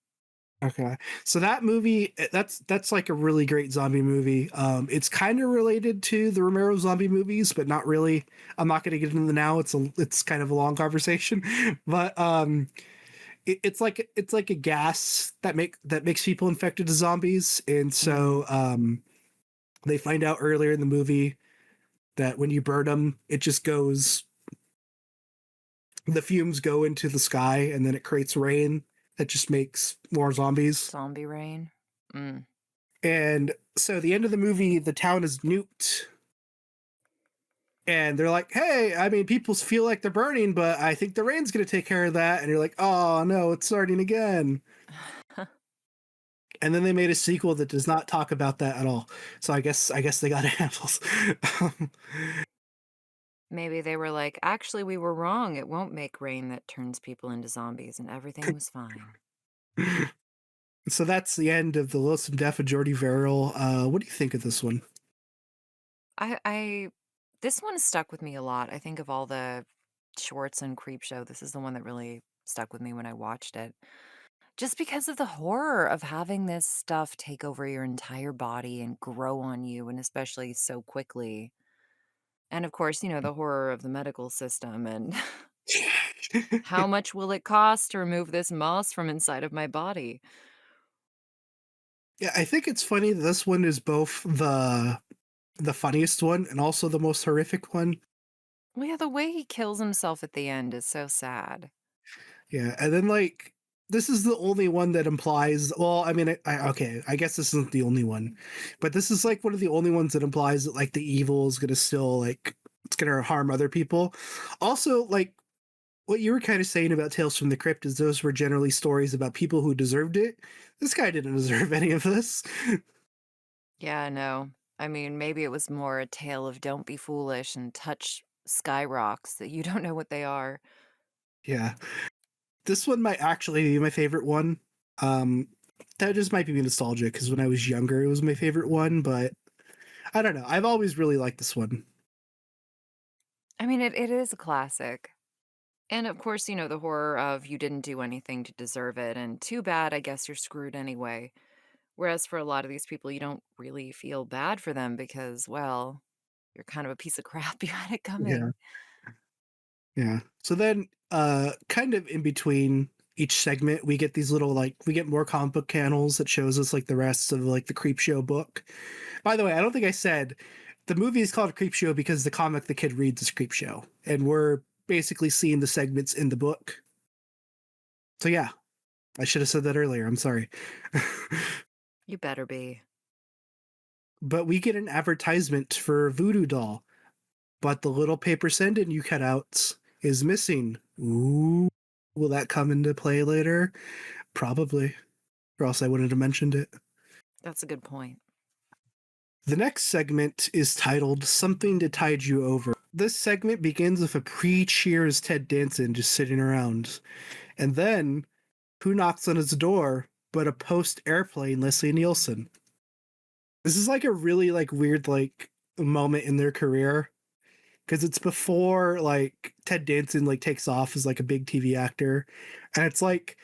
Okay. So that movie, that's like a really great zombie movie. It's kind of related to the Romero zombie movies, but not really. I'm not going to get into the now. It's kind of a long conversation, but it's like a gas that makes people infected to zombies, and Mm, so they find out earlier in the movie that when you burn them, it just goes the fumes go into the sky, and then it creates rain that just makes more zombies. zombie rain. Mm. And so the end of the movie, the town is nuked. And they're like, hey, I mean, people feel like they're burning, but I think the rain's going to take care of that. And you're like, oh, no, it's starting again. And then they made a sequel that does not talk about that at all. So I guess they got handles. Um, Maybe they were like, actually, we were wrong. It won't make rain that turns people into zombies, and everything was fine. so that's the end of the Lonesome Death of Jordy Verrill. What do you think of this one? I this one stuck with me a lot. I think of all the shorts and Creepshow, this is the one that really stuck with me when I watched it. Just because of the horror of having this stuff take over your entire body and grow on you, and especially so quickly. And of course, the horror of the medical system and how much will it cost to remove this moss from inside of my body? Yeah, I think it's funny that this one is both the funniest one and also the most horrific one. Well, yeah, the way he kills himself at the end is so sad. Yeah, and then like this is the only one that implies. Well, I mean, okay, I guess this isn't the only one, but this is like one of the only ones that implies that like the evil is gonna still like it's gonna harm other people. Also, like what you were kind of saying about Tales from the Crypt is those were generally stories about people who deserved it. This guy didn't deserve any of this. Yeah, no. I mean, maybe it was more a tale of don't be foolish and touch sky rocks that you don't know what they are. Yeah, this one might actually be my favorite one. Um, that just might be nostalgia because when I was younger, it was my favorite one, but I don't know. I've always really liked this one. I mean, it is a classic. And of course, the horror of you didn't do anything to deserve it. And too bad, I guess you're screwed anyway. Whereas for a lot of these people, you don't really feel bad for them because, well, you're kind of a piece of crap. You had it Yeah. coming. Yeah. So then, kind of in between each segment, we get these little like we get more comic book panels that shows us like the rest of like the Creepshow book. By the way, I don't think I said the movie is called Creepshow because the comic the kid reads is Creepshow, and we're basically seeing the segments in the book. So yeah, I should have said that earlier. I'm sorry. You better be. But we get an advertisement for a voodoo doll, but the little paper sending you cutouts is missing. Ooh, will that come into play later? Probably, or else I wouldn't have mentioned it. That's a good point. The next segment is titled Something to Tide You Over. This segment begins with a pre Cheers Ted Danson just sitting around. And then, who knocks on his door but a post airplane Leslie Nielsen? This is like a really like weird like moment in their career because it's before like Ted Danson like takes off as like a big TV actor, and it's like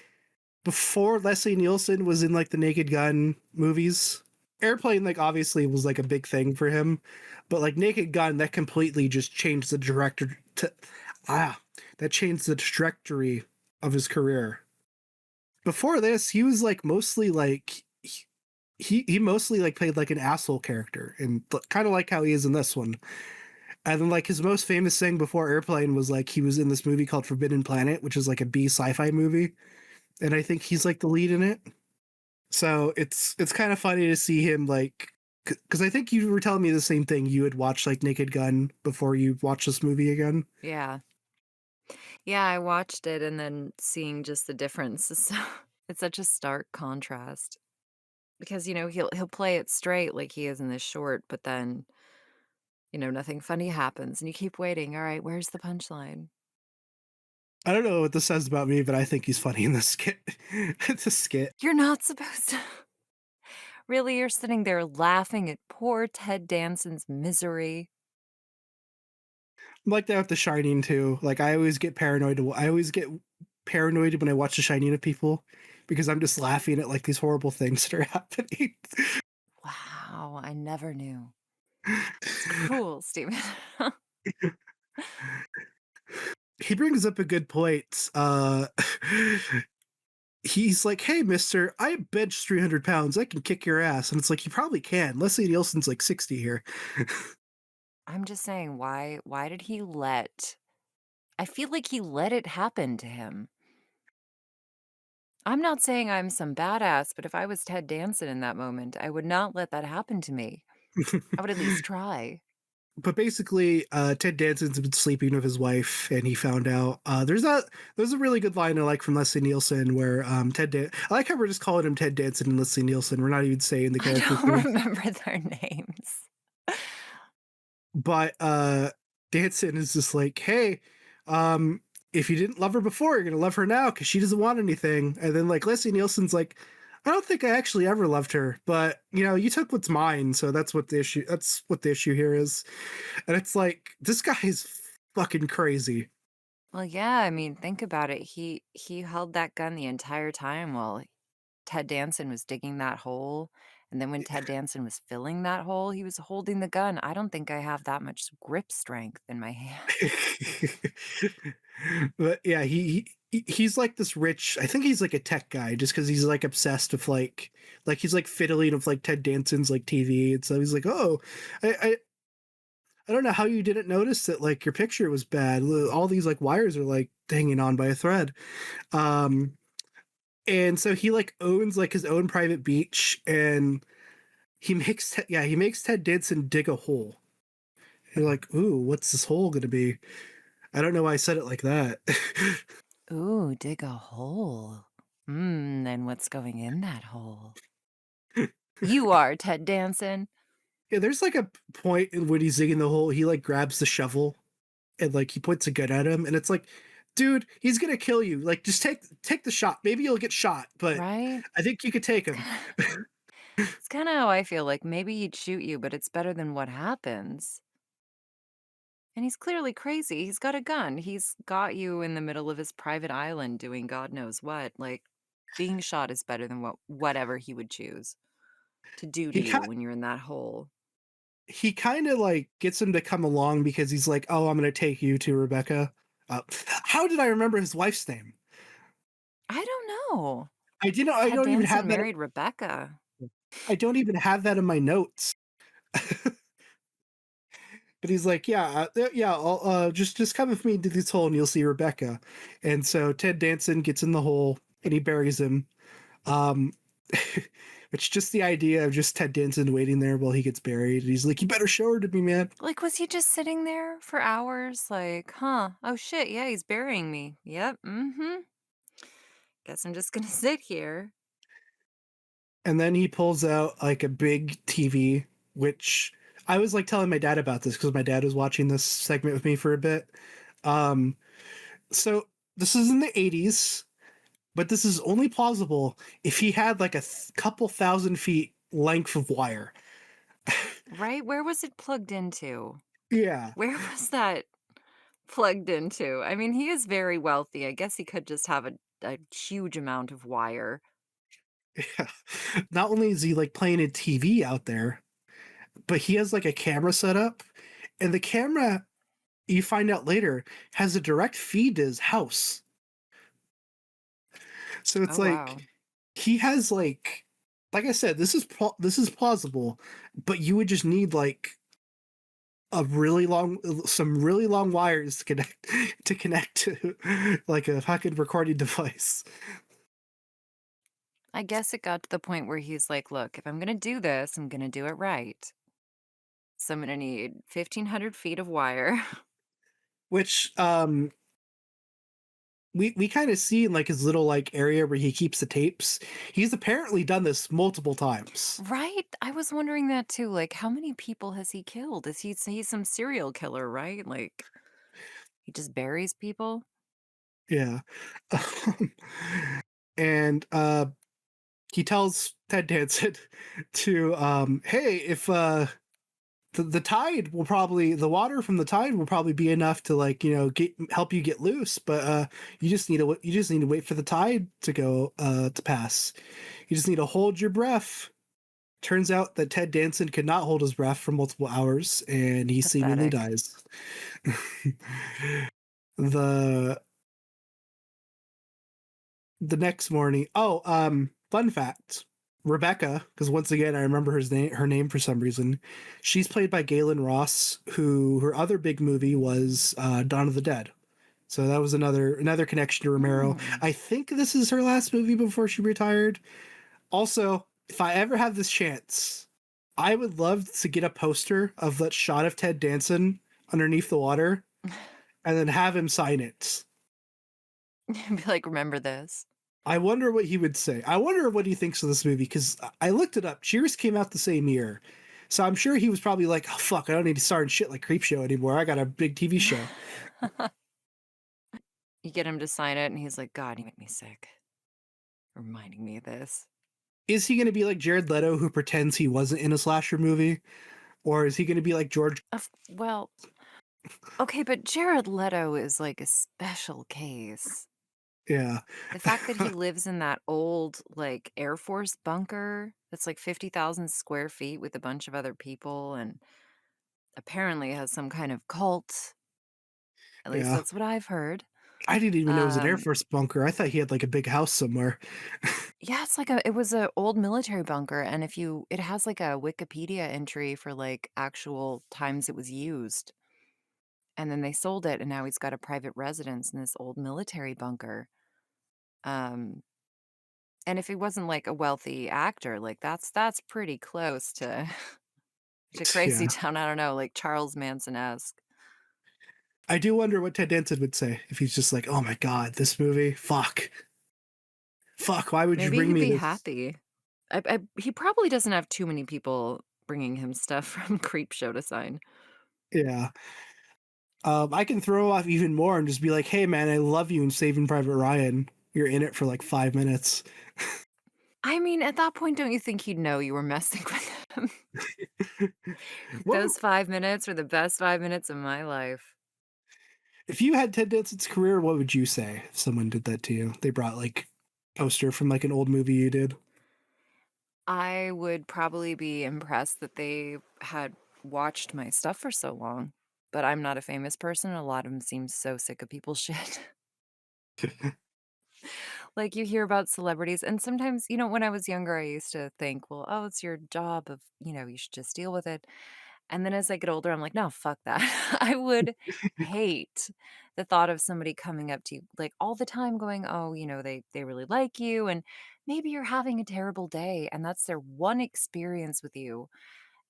before Leslie Nielsen was in like the Naked Gun movies. Airplane like obviously was like a big thing for him, but like Naked Gun that completely just changed the director to that changed the trajectory of his career. Before this, he was like mostly like he mostly like played like an asshole character and kind of like how he is in this one. And then like his most famous thing before Airplane was like he was in this movie called Forbidden Planet, which is like a B sci-fi movie, and I think he's like the lead in it. So it's kind of funny to see him like because I think you were telling me the same thing. You had watched like Naked Gun before you watched this movie again. Yeah. Yeah, I watched it and then seeing just the difference is so it's such a stark contrast because, he'll play it straight like he is in this short, but then, nothing funny happens and you keep waiting. All right, where's the punchline? I don't know what this says about me, but I think he's funny in this skit. It's a skit. You're not supposed to. Really, you're sitting there laughing at poor Ted Danson's misery. I'm like that with The Shining too. Like I always get paranoid. I always get paranoid when I watch The Shining of people because I'm just laughing at like these horrible things that are happening. Wow, I never knew. It's cruel, Stephen. He brings up a good point. He's like, "Hey, Mister, I bench 300 pounds. I can kick your ass." And it's like, "You probably can." Leslie Nielsen's like 60 here. I'm just saying, why did he let I feel like he let it happen to him. I'm not saying I'm some badass, but if I was Ted Danson in that moment, I would not let that happen to me. I would at least try. But basically, Ted Danson's been sleeping with his wife, and he found out. There's a really good line I like from Leslie Nielsen where I like how we're just calling him Ted Danson and Leslie Nielsen. We're not even saying the I character's don't name. remember their names. But Danson is just like, "Hey, um, if you didn't love her before, you're gonna love her now because she doesn't want anything." And then like Leslie Nielsen's like, "I don't think I actually ever loved her, but you took what's mine, so that's what the issue. That's what the issue here is." And it's like this guy is fucking crazy. Well, yeah, I mean, think about it. He held that gun the entire time while Ted Danson was digging that hole, and then when Ted Danson was filling that hole, he was holding the gun. I don't think I have that much grip strength in my hand. But yeah, he's like this rich. I think he's like a tech guy, just because he's like obsessed with like he's like fiddling with like Ted Danson's like TV, and so he's like, "Oh, I, I I don't know how you didn't notice that like your picture was bad. All these like wires are like hanging on by a thread." Um, and so he like owns like his own private beach, and he makes Ted Danson dig a hole. You're like, "Ooh, what's this hole gonna be?" I don't know why I said it like that. Ooh, dig a hole. And what's going in that hole? You are Ted Danson. Yeah, there's like a point in when he's digging the hole, he like grabs the shovel and like he points a gun at him, and it's like, dude, he's gonna kill you. Like, just take the shot. Maybe you'll get shot, but Right? I think you could take It's him. kinda it's kinda how I feel, like, maybe he'd shoot you, but it's better than what happens. And he's clearly crazy, he's got a gun, he's got you in the middle of his private island doing God knows what, like, being shot is better than whatever he would choose to do to He you kind when you're in that hole. he kind of like gets him to come along because he's like, "Oh, I'm gonna take you to Rebecca." How did I remember his wife's name? I don't know. I Ted don't even have Danson that. married Rebecca. I don't even have that in my notes. But he's like, "Yeah, yeah, I'll, just come with me into this hole and you'll see Rebecca." And so Ted Danson gets in the hole and he buries him. Um, it's just the idea of just Ted Danson waiting there while he gets buried. He's like, "You better show her to me, man." Like, was he just sitting there for hours? Like, huh? Oh shit, yeah, he's burying me. Yep, mm-hmm. Guess I'm just gonna sit here. And then he pulls out like a big TV, which I was like telling my dad about this because my dad was watching this segment with me for a bit. Um, so this is in the 80s, but this is only plausible if he had like a couple thousand feet length of wire. Right? Where was it plugged into? Yeah. Where was that plugged into? I mean, he is very wealthy. I guess he could just have a huge amount of wire. Yeah. Not only is he like playing a TV out there, but he has like a camera set up, and the camera, you find out later, has a direct feed to his house. So it's Oh, wow. like he has like I said, this is plausible, but you would just need like some really long wires to connect to like a fucking recording device. I guess it got to the point where he's like, look, if I'm going to do this, I'm going to do it right. So I'm going to need 1,500 feet of wire. Which we kind of see in like his little like area where he keeps the tapes. He's apparently done this multiple times. Right? I was wondering that too. Like, how many people has he killed? He's some serial killer, right? Like, he just buries people? Yeah. And he tells Ted Danson to hey, the tide will probably the water from the tide will probably be enough to like help you get loose, but you just need to wait for the tide to go to pass. You just need to hold your breath. Turns out that Ted Danson could not hold his breath for multiple hours, and he seemingly Pathetic. dies. the the next morning. Oh, fun fact. Rebecca, because once again I remember her name for some reason. She's played by Galen Ross, who her other big movie was Dawn of the Dead. So that was another connection to Romero. Hmm. I think this is her last movie before she retired. Also, if I ever have this chance, I would love to get a poster of that shot of Ted Danson underneath the water and then have him sign it. Be like, remember this. I wonder what he would say. I wonder what he thinks of this movie because I looked it up. Cheers came out the same year. So I'm sure he was probably like, oh, fuck, I don't need to star in shit like Creepshow anymore. I got a big TV show. You get him to sign it, and he's like, God, you make me sick. Reminding me of this. Is he going to be like Jared Leto who pretends he wasn't in a slasher movie? Or is he going to be like George? Well, okay, but Jared Leto is like a special case. Yeah. The fact that he lives in that old, like, Air Force bunker that's like 50,000 square feet with a bunch of other people and apparently has some kind of cult. At least Yeah. that's what I've heard. I didn't even know it was an Air Um, Force bunker. I thought he had like a big house somewhere. yeah, it was a old military bunker, and it has like a Wikipedia entry for like actual times it was used. And then they sold it, and now he's got a private residence in this old military bunker. Um, and if he wasn't like a wealthy actor, like that's pretty close to to Crazy Yeah. Town. I don't know, like Charles Manson-esque. I do wonder what Ted Danson would say if he's just like, oh my God, this movie? Fuck. Fuck, why would you Maybe bring he'd me be this? happy. He probably doesn't have too many people bringing him stuff from Creepshow to sign. Yeah. I can throw off even more and just be like, hey man, I love you in Saving Private Ryan. You're in it for like 5 minutes. I mean, at that point, don't you think he'd know you were messing with him? What Those 5 minutes were the best 5 minutes of my life. if you had Ted Danson's career, what would you say if someone did that to you? They brought like poster from like an old movie you did. I would probably be impressed that they had watched my stuff for so long, but I'm not a famous person, a lot of them seem so sick of people's shit. Like, you hear about celebrities, and sometimes, when I was younger, I used to think, "Well, oh, it's your job of you should just deal with it." And then as I get older, I'm like, "No, fuck that." I would hate the thought of somebody coming up to you, like, all the time going, "Oh, they really like you," and maybe you're having a terrible day, and that's their one experience with you,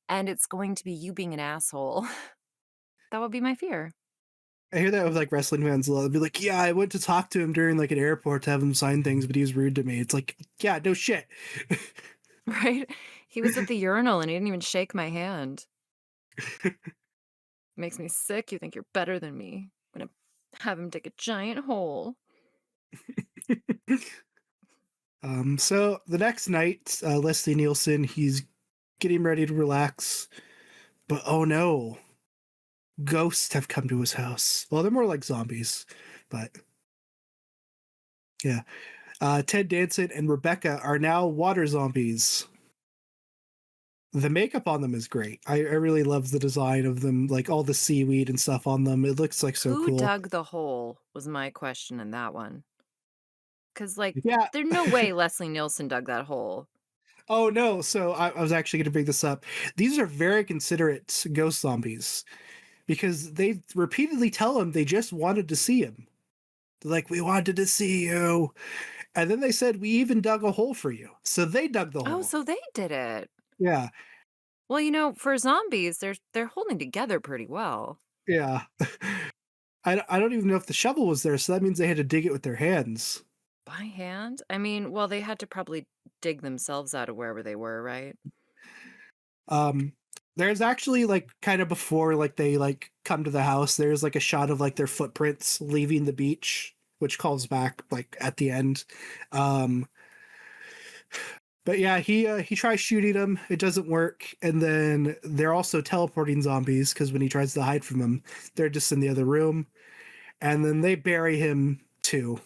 and it's going to be you being an asshole. That would be my fear. I hear that with like wrestling fans a lot. They'll be like, yeah, I went to talk to him during like an airport to have him sign things, but he was rude to me. It's like, yeah, no shit. Right? He was at the urinal, and he didn't even shake my hand. Makes me sick. You think you're better than me. I'm gonna have him dig a giant hole. So the next night, Leslie Nielsen, he's getting ready to relax, but oh no, ghosts have come to his house. Well, they're more like zombies, but yeah. Ted Danson and Rebecca are now water zombies. The makeup on them is great. I really love the design of them, like all the seaweed and stuff on them. It looks like so Who cool. dug the hole was my question in that one. Because, like, Yeah. there's no way Leslie Nielsen dug that hole. Oh no. So I was actually going to bring this up. These are very considerate ghost zombies because they repeatedly tell him they just wanted to see him. They're like, we wanted to see you. And then they said, we even dug a hole for you. So they dug the Oh, hole. so they did it. Yeah. Well, for zombies, they're holding together pretty well. Yeah. I don't even know if the shovel was there. So that means they had to dig it with their hands. By hand? I mean, well, they had to probably dig themselves out of wherever they were, right? Um, there's actually like kind of before like they like come to the house, there's like a shot of like their footprints leaving the beach, which calls back like at the end. Um, But yeah, he tries shooting them. It doesn't work, and then they're also teleporting zombies because when he tries to hide from them, they're just in the other room, and then they bury him too.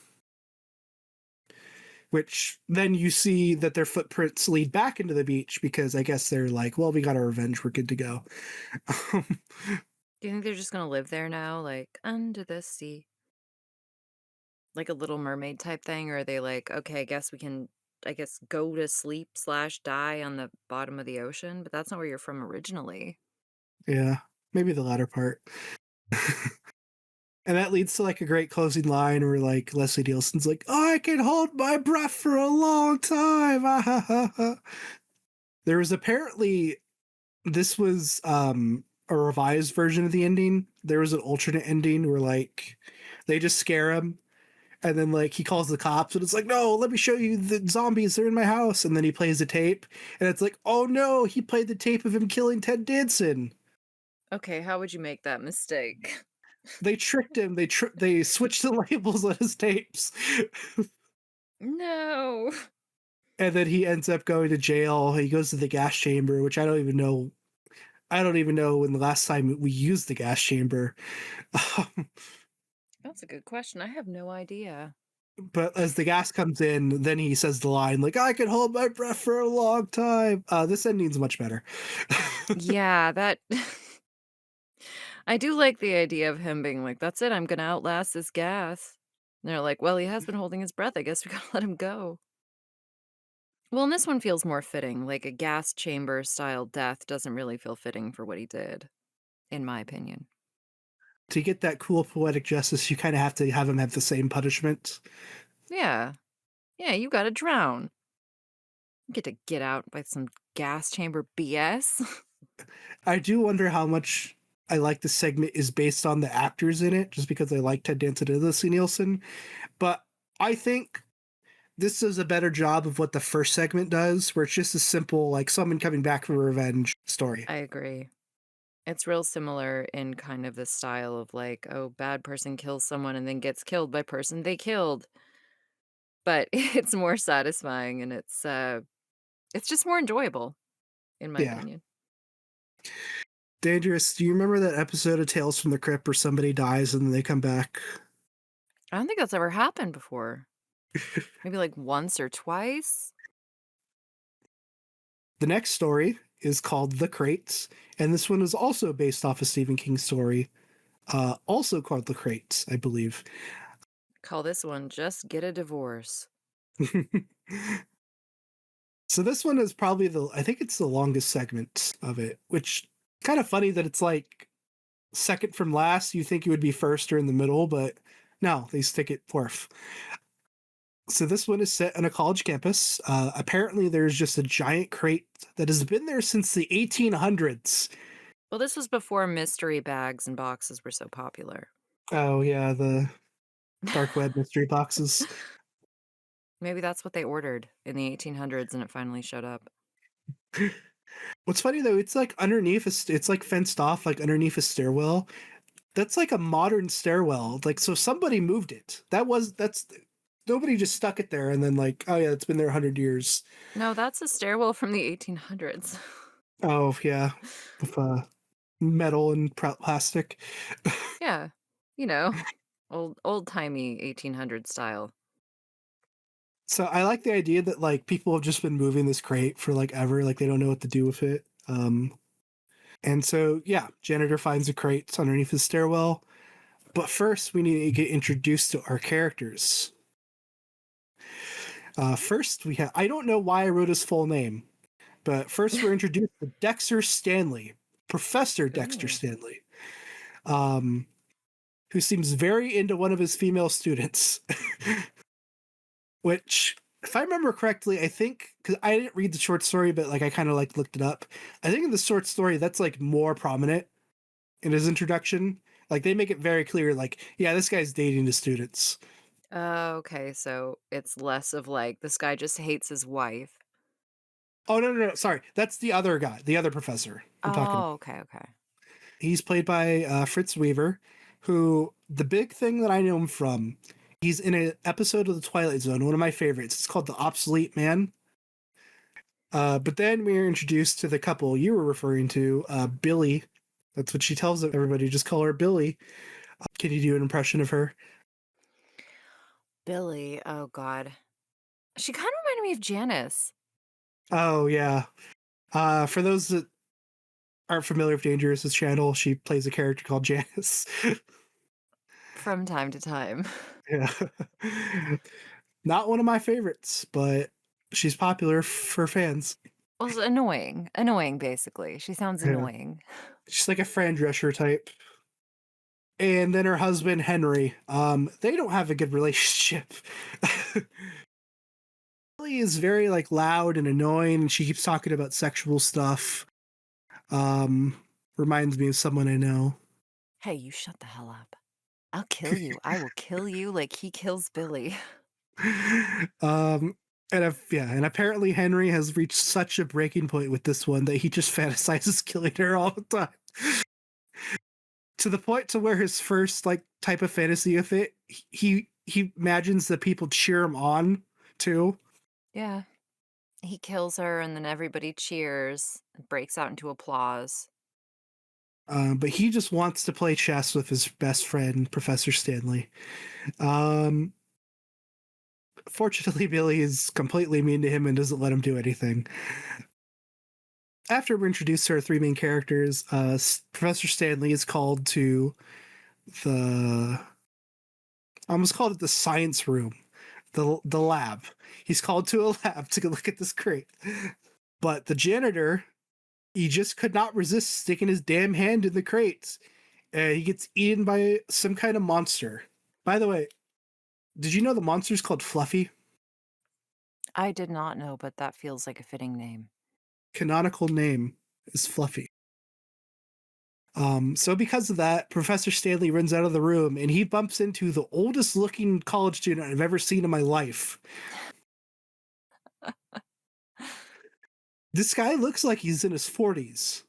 Which then you see that their footprints lead back into the beach because I guess they're like, well, we got our revenge, we're good to go. Do you think they're just gonna live there now, like, under the sea? Like a Little Mermaid type thing? Or are they like, "Okay, I guess we can, I guess, go to sleep slash die on the bottom of the ocean?" But that's not where you're from originally. Yeah, maybe the latter part. And that leads to like a great closing line where like Leslie Nielsen's like, oh, I can hold my breath for a long time. There was apparently this was a revised version of the ending. There was an alternate ending where like they just scare him and then like he calls the cops and it's like, no, let me show you the zombies, they're in my house, and then he plays the tape and it's like, oh no, he played the tape of him killing Ted Danson. Okay, how would you make that mistake? They tricked him. They switched the labels on his tapes. No. And then he ends up going to jail. He goes to the gas chamber, which I don't even know. I don't even know when the last time we used the gas chamber. Um, That's a good question. I have no idea. but as the gas comes in, then he says the line like, "I can hold my breath for a long time." This ending's much better. Yeah, that I do like the idea of him being like, "That's it, I'm gonna outlast this gas." And they're like, "Well, he has been holding his breath. I guess we gotta let him go." Well, and this one feels more fitting, like a gas chamber style death doesn't really feel fitting for what he did, in my opinion. To get that cool poetic justice, you kind of have to have him have the same punishment. Yeah. Yeah, you gotta drown. You get out by some gas chamber BS. I do wonder how much I like the segment is based on the actors in it, just because I like Ted Danson and Leslie Nielsen. But I think this does a better job of what the first segment does, where it's just a simple, like someone coming back for revenge story. I agree. It's real similar in kind of the style of like, oh, bad person kills someone and then gets killed by person they killed. But it's more satisfying and it's just more enjoyable, in my Yeah. opinion. Dangerous. Do you remember that episode of Tales from the Crypt where somebody dies and then they come back? I don't think that's ever happened before. Maybe like once or twice. The next story is called The Crates, and this one is also based off a Stephen King story, also called The Crates, I believe. Call this one Just Get a Divorce. So this one is probably I think it's the longest segment of it, which kind of funny that it's like second from last. You think it would be first or in the middle, but no, they stick it fourth. So this one is set on a college campus. Apparently, there's just a giant crate that has been there since the 1800s. Well, this was before mystery bags and boxes were so popular. Oh yeah, the dark web mystery boxes. Maybe that's what they ordered in the 1800s and it finally showed up. What's funny though, it's like underneath it's like fenced off, like underneath a stairwell. That's like a modern stairwell. Like so, somebody moved it. That's nobody just stuck it there and then like, oh yeah, it's been there 100 years. No, that's a stairwell from the 1800s. Oh yeah, with metal and plastic. Yeah. You know, old-timey 1800 style. So I like the idea that like people have just been moving this crate for like ever, like they don't know what to do with it. And so yeah, janitor finds the crates underneath the stairwell. But first, we need to get introduced to our characters. First, we have I don't know why I wrote his full name, but first we're introduced to Dexter Stanley, Professor Dexter Ooh. Stanley, um, who seems very into one of his female students. Which, if I remember correctly, I think because I didn't read the short story, but like I kind of like looked it up. I think in the short story that's like more prominent in his introduction. Like they make it very clear, like yeah, this guy's dating the students. Oh, okay, so it's less of like, this guy just hates his wife. Oh no, sorry, that's the other guy, the other professor I'm talking about. Oh, okay, okay. He's played by Fritz Weaver, who the big thing that I know him from. He's in an episode of The Twilight Zone, one of my favorites. It's called The Obsolete Man. But then we are introduced to the couple you were referring to, Billy. That's what she tells everybody. Just call her Billy. Can you do an impression of her? Billy, oh god. She kinda reminded me of Janice Oh yeah. For those that aren't familiar with Dangerous's channel, she plays a character called Janice. from time to time. Yeah. Not one of my favorites, but she's popular for fans. Well, it's annoying. Annoying, basically. She sounds Yeah. annoying. She's like a Fran Drescher type. And then her husband, Henry. They don't have a good relationship. Billy is very like loud and annoying, and she keeps talking about sexual stuff. Um, Reminds me of someone I know. "Hey, you shut the hell up. I'll kill you. I will kill you like he kills Billy." um, and apparently Henry has reached such a breaking point with this one that he just fantasizes killing her all the time. To the point to where his first like type of fantasy of it, he imagines that people cheer him on too. Yeah. He kills her, and then everybody cheers, breaks out into applause. But he just wants to play chess with his best friend, Professor Stanley. Um, Fortunately, Billy is completely mean to him and doesn't let him do anything. After we're introduced to our three main characters, Professor Stanley is called to the I almost called it the science room, the lab. He's called to a lab to look at this crate. But the janitor, he just could not resist sticking his damn hand in the crates. He gets eaten by some kind of monster. By the way, did you know the monster's called Fluffy? I did not know, but that feels like a fitting name. Canonical name is Fluffy. So because of that, Professor Stanley runs out of the room and he bumps into the oldest looking college student I've ever seen in my life. This guy looks like he's in his 40s.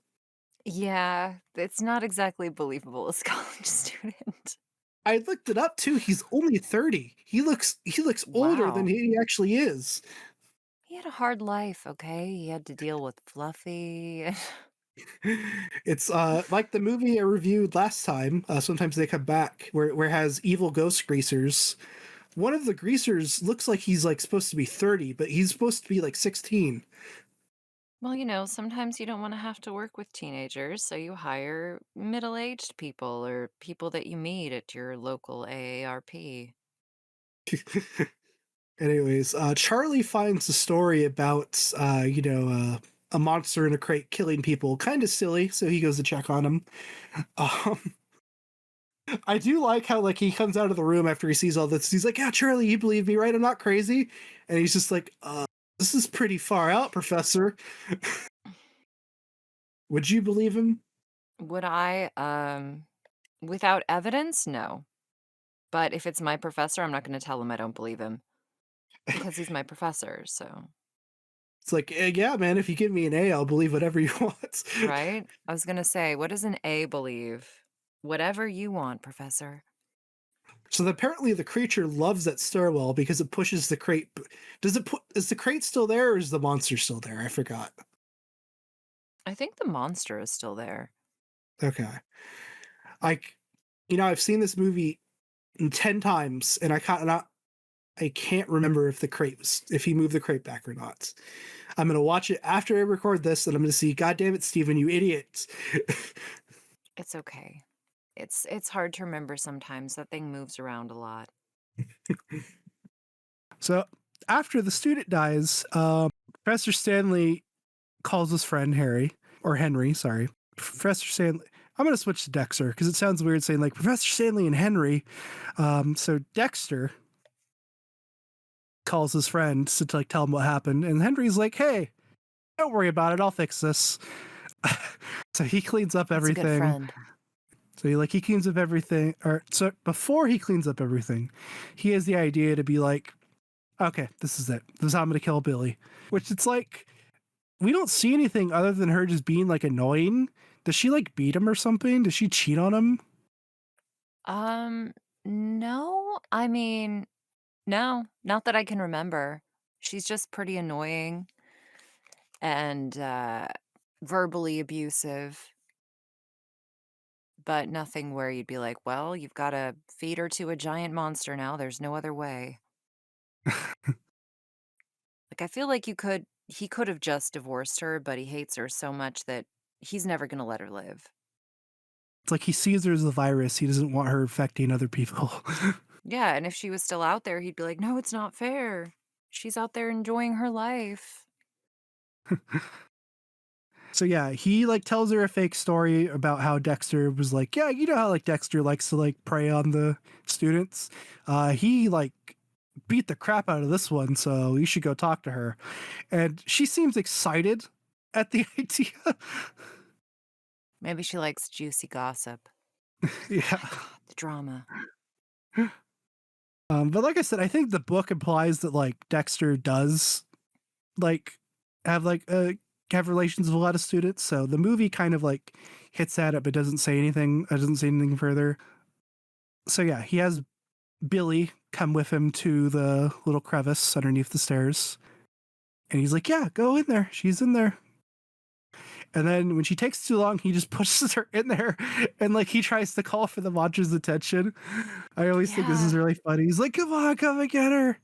Yeah, it's not exactly believable as college student. I looked it up too. He's only 30. He looks older than Wow. he actually is. He had a hard life, okay? He had to deal with Fluffy. It's like the movie I reviewed last time. Sometimes they come back where it has evil ghost greasers. One of the greasers looks like he's like supposed to be 30, but he's supposed to be like 16. Well, sometimes you don't want to have to work with teenagers, so you hire middle-aged people or people that you meet at your local AARP. Anyways, Charlie finds a story about a monster in a crate killing people, kind of silly, so he goes to check on him. Um, I do like how like he comes out of the room after he sees all this. He's like, "Yeah, Charlie, you believe me, right? I'm not crazy." And he's just like, this is pretty far out, Professor. Would you believe him?" Would I, without evidence? No. But if it's my professor, I'm not gonna tell him I don't believe him because he's my professor, so It's like, yeah, man, if you give me an A, I'll believe whatever you want. right? I was gonna say, what does an A believe? Whatever you want, professor. So apparently the creature loves that stairwell because it pushes the crate. Is the crate still there or is the monster still there? I forgot. I think the monster is still there. Okay. Like, I've seen this movie 10 times and I can't remember if he moved the crate back or not. I'm going to watch it after I record this and I'm going to see, God damn it, Steven, you idiot. It's okay. It's hard to remember sometimes, that thing moves around a lot. So after the student dies, Professor Stanley calls his friend Henry, sorry. Professor Stanley. I'm going to switch to Dexter because it sounds weird saying like Professor Stanley and Henry. So Dexter calls his friend to like tell him what happened, and Henry's like, "Hey, don't worry about it. I'll fix this." So he cleans up That's a good everything. friend. So he cleans up everything, or so before he cleans up everything, he has the idea to be like, "Okay, this is it. This is how I'm going to kill Billy." Which it's like we don't see anything other than her just being like annoying. Does she like beat him or something? Does she cheat on him? Um, no, I mean, no, not that I can remember. She's just pretty annoying. and verbally abusive, but nothing where you'd be like, well, you've got to feed her to a giant monster now. There's no other way. Like, I feel like he could have just divorced her, but he hates her so much that he's never going to let her live. It's like he sees her as a virus. He doesn't want her infecting other people. Yeah, and if she was still out there, he'd be like, "No, it's not fair. She's out there enjoying her life." So yeah, he like tells her a fake story about how Dexter was like, yeah, you know how like Dexter likes to like prey on the students. He like beat the crap out of this one, so you should go talk to her. And she seems excited at the idea. Maybe she likes juicy gossip. Oh Yeah. my god, the drama. But like I said, I think the book implies that like Dexter does like have like have relations with a lot of students. So the movie kind of like hits at it, but doesn't say anything. Doesn't say anything further. So yeah, he has Billy come with him to the little crevice underneath the stairs, and he's like, "Yeah, go in there. She's in there." And then when she takes too long, he just pushes her in there, and like he tries to call for the monster's attention. I always think this Yeah. is really funny. He's like, "Come on, come and get her."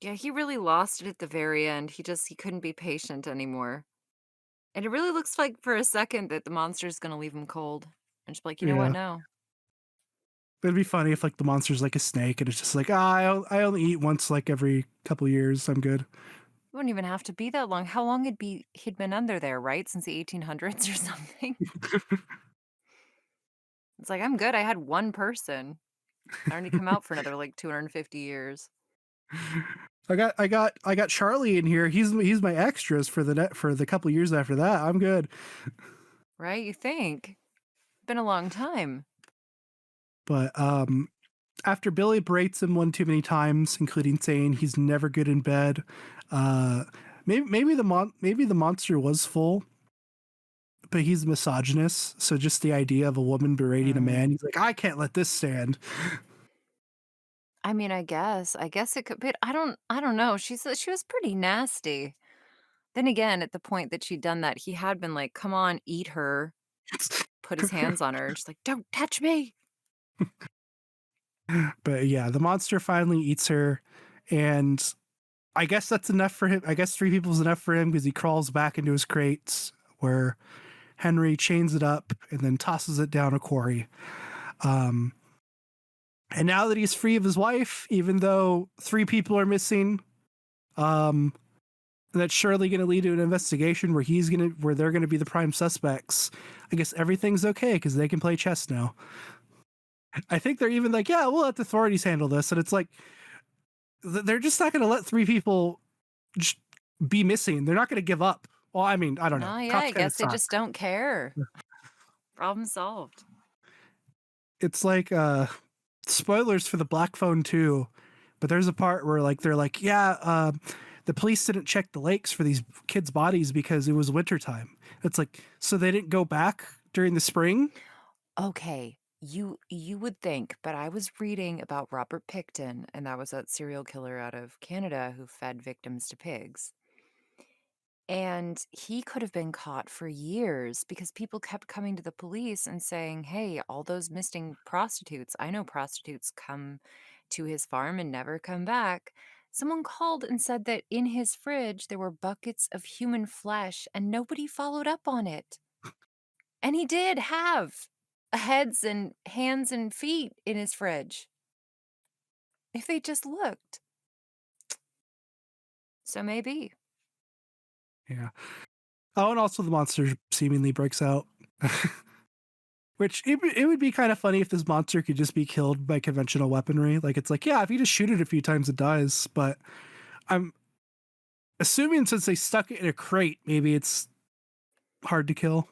Yeah, he really lost it at the very end. He couldn't be patient anymore. And it really looks like for a second that the monster's gonna leave him cold. And just be like, "You know what? Yeah. No." It'd be funny if like the monster's like a snake and it's just like, ah, I only eat once like every couple years. I'm good. It wouldn't even have to be that long. How long he'd been under there, right? Since the 1800s or something? It's like, "I'm good. I had one person. I don't need to come out for another, like, 250 years." I got Charlie in here. He's my extras for for the couple years after that. I'm good. Right? You think? Been a long time. But after Billy berates him one too many times, including saying he's never good in bed, uh, maybe the monster was full, but he's a misogynist. So just the idea of a woman berating a Mm. man, he's like, I can't let this stand. I mean, I guess it could be. I don't know. She was pretty nasty. Then again, at the point that she'd done that, he had been like, "Come on, eat her." Put his hands on her and she's like, "Don't touch me." But yeah, the monster finally eats her, and I guess that's enough for him. I guess three people is enough for him because he crawls back into his crates where Henry chains it up and then tosses it down a quarry. Um, and now that he's free of his wife, even though three people are missing, um, that's surely going to lead to an investigation where they're going to be the prime suspects. I guess everything's okay because they can play chess now. I think they're even like, yeah, we'll let the authorities handle this, and it's like they're just not going to let three people just be missing. They're not going to give up. Well, I mean, I don't know. No, yeah, Cops I kind of guess they suck. just don't care. Problem solved. It's like spoilers for the Black Phone 2, but there's a part where like they're like, yeah, the police didn't check the lakes for these kids' bodies because it was wintertime. It's like, so they didn't go back during the spring? Okay, you would think, but I was reading about Robert Pickton, and that was that serial killer out of Canada who fed victims to pigs. And he could have been caught for years because people kept coming to the police and saying, "Hey, all those missing prostitutes, I know prostitutes come to his farm and never come back." Someone called and said that in his fridge there were buckets of human flesh and nobody followed up on it. And he did have heads and hands and feet in his fridge if they just looked. So maybe. Yeah. Oh, and also the monster seemingly breaks out. Which it would be kind of funny if this monster could just be killed by conventional weaponry. Like it's like, yeah, if you just shoot it a few times, it dies. But I'm assuming since they stuck it in a crate, maybe it's hard to kill.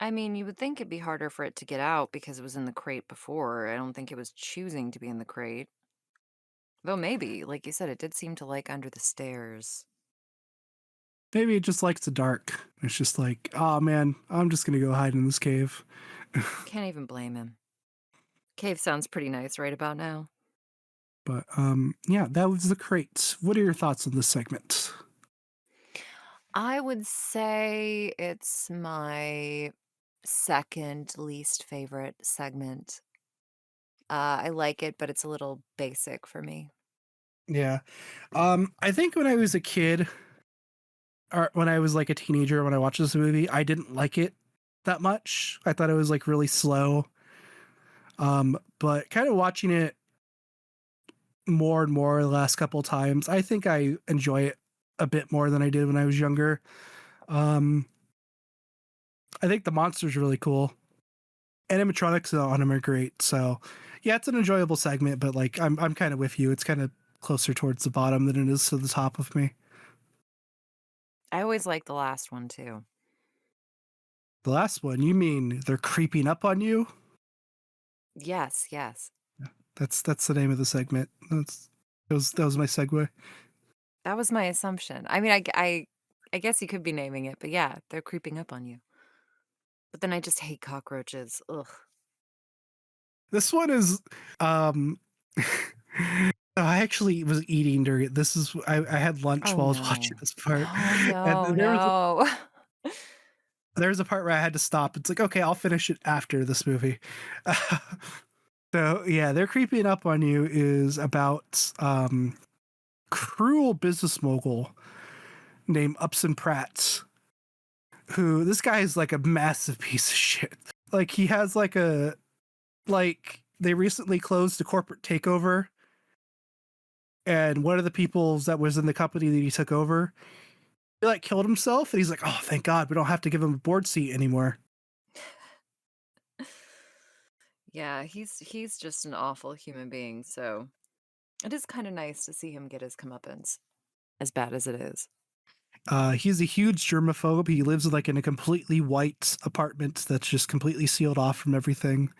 I mean, you would think it'd be harder for it to get out because it was in the crate before. I don't think it was choosing to be in the crate. Though maybe, like you said, it did seem to like under the stairs. Maybe it just likes the dark. It's just like, oh man, I'm just gonna go hide in this cave. Can't even blame him. Cave sounds pretty nice right about now. But yeah, that was the crate. What are your thoughts on this segment? I would say it's my second least favorite segment. I like it, but it's a little basic for me. Yeah. I think when I was a kid, or when I was like a teenager, when I watched this movie, I didn't like it that much. I thought it was like really slow. But kind of watching it more and more the last couple times, I think I enjoy it a bit more than I did when I was younger. Um, I think the monster's really cool. Animatronics on them are great. So yeah, it's an enjoyable segment, but like I'm kind of with you. It's kind of closer towards the bottom than it is to the top of me. I always like the last one too. The last one, you mean they're creeping up on you? Yes, yes. That's the name of the segment. That was my segue. That was my assumption. I mean, I guess you could be naming it, but yeah, they're creeping up on you. But then I just hate cockroaches. Ugh. This one is um I actually was eating during it. I had lunch Oh while I was watching no. this part. Oh And no, there was no. there was a part where I had to stop. It's like, okay, I'll finish it after this movie. So yeah, they're creeping up on you is about cruel business mogul named Upson Pratt, who this guy is like a massive piece of shit. Like he has like they recently closed a corporate takeover, and one of the people that was in the company that he took over, he like killed himself, and he's like, oh thank God, we don't have to give him a board seat anymore. Yeah, he's just an awful human being, so it is kind of nice to see him get his comeuppance, as bad as it is. He's a huge germaphobe. He lives like in a completely white apartment that's just completely sealed off from everything.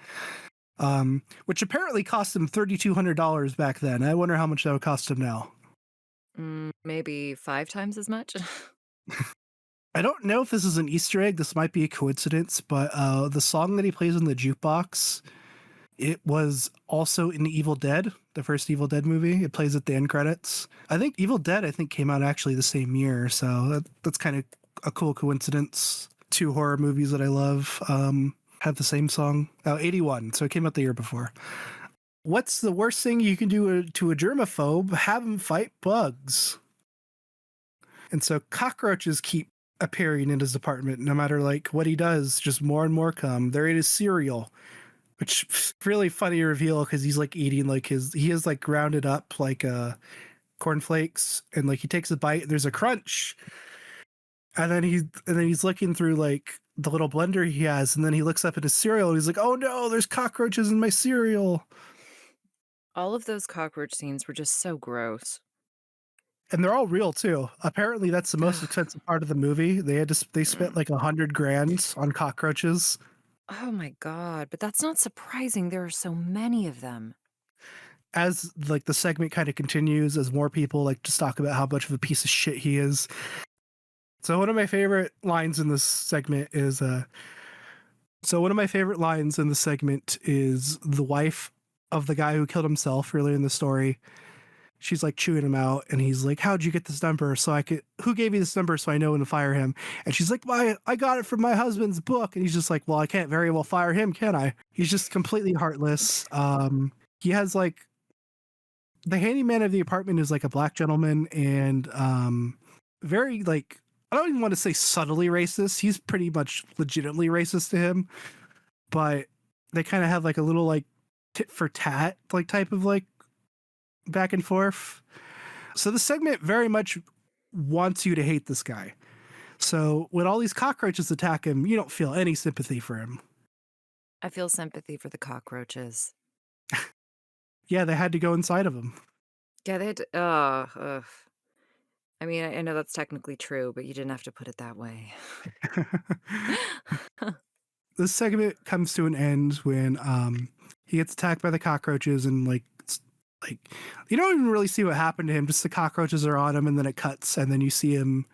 Which apparently cost him $3,200 back then. I wonder how much that would cost him now. Maybe 5 times as much? I don't know if this is an Easter egg. This might be a coincidence, but the song that he plays in the jukebox, it was also in Evil Dead, the first Evil Dead movie. It plays at the end credits. I think Evil Dead, came out actually the same year, so that's kind of a cool coincidence. Two horror movies that I love have the same song. Oh, 81, so it came out the year before. What's the worst thing you can do to a germaphobe? Have him fight bugs. And so cockroaches keep appearing in his apartment no matter like what he does, just more and more come. They're in his cereal, which really funny reveal because he's like eating like he is like grounded up like cornflakes, and like he takes a bite, there's a crunch, and then he's looking through like the little blender he has, and then he looks up at his cereal and he's like, oh no, there's cockroaches in my cereal. All of those cockroach scenes were just so gross. And they're all real too. Apparently, that's the most expensive part of the movie. They spent like 100 grand on cockroaches. Oh my god, but that's not surprising, there are so many of them. As like the segment kind of continues, as more people like just talk about how much of a piece of shit he is. So one of my favorite lines in this segment is the wife of the guy who killed himself earlier in the story. She's like chewing him out, and he's like, how'd you get this number? Who gave you this number so I know when to fire him? And she's like, I got it from my husband's book. And he's just like, well, I can't very well fire him, can I? He's just completely heartless. He has like, the handyman of the apartment is like a black gentleman, and very like, I don't even want to say subtly racist. He's pretty much legitimately racist to him, but they kind of have like a little like tit for tat like type of like back and forth. So the segment very much wants you to hate this guy. So when all these cockroaches attack him, you don't feel any sympathy for him. I feel sympathy for the cockroaches. Yeah, they had to go inside of him. Yeah, they had to ugh. I mean, I know that's technically true, but you didn't have to put it that way. This segment comes to an end when he gets attacked by the cockroaches, and like you don't even really see what happened to him, just the cockroaches are on him, and then it cuts, and then you see him,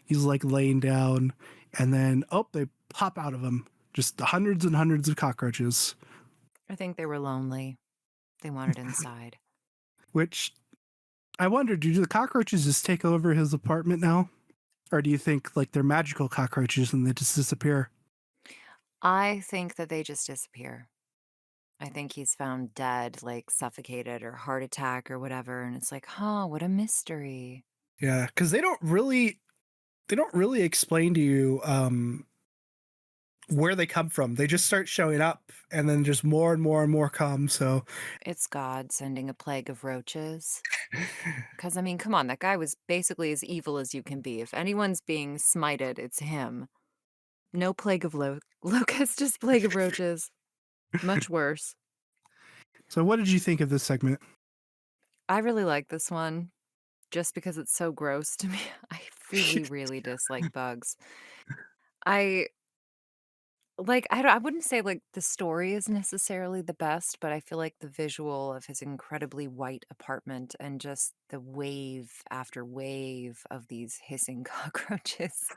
he's like laying down, and then they pop out of him, just hundreds and hundreds of cockroaches. I think they were lonely. They wanted inside. Which I wonder, do the cockroaches just take over his apartment now? Or do you think like they're magical cockroaches and they just disappear? I think that they just disappear. I think he's found dead, like suffocated or heart attack or whatever, and it's like, "Huh, what a mystery." Yeah, because they don't really explain to you where they come from. They just start showing up, and then just more and more and more come. So It's God sending a plague of roaches. 'Cause, I mean, come on, that guy was basically as evil as you can be. If anyone's being smited, it's him. No plague of locust, just plague of roaches. Much worse. so what did you think of this segment? I really like this one just because it's so gross to me. I really, really dislike bugs. I I wouldn't say, like, the story is necessarily the best, but I feel like the visual of his incredibly white apartment and just the wave after wave of these hissing cockroaches.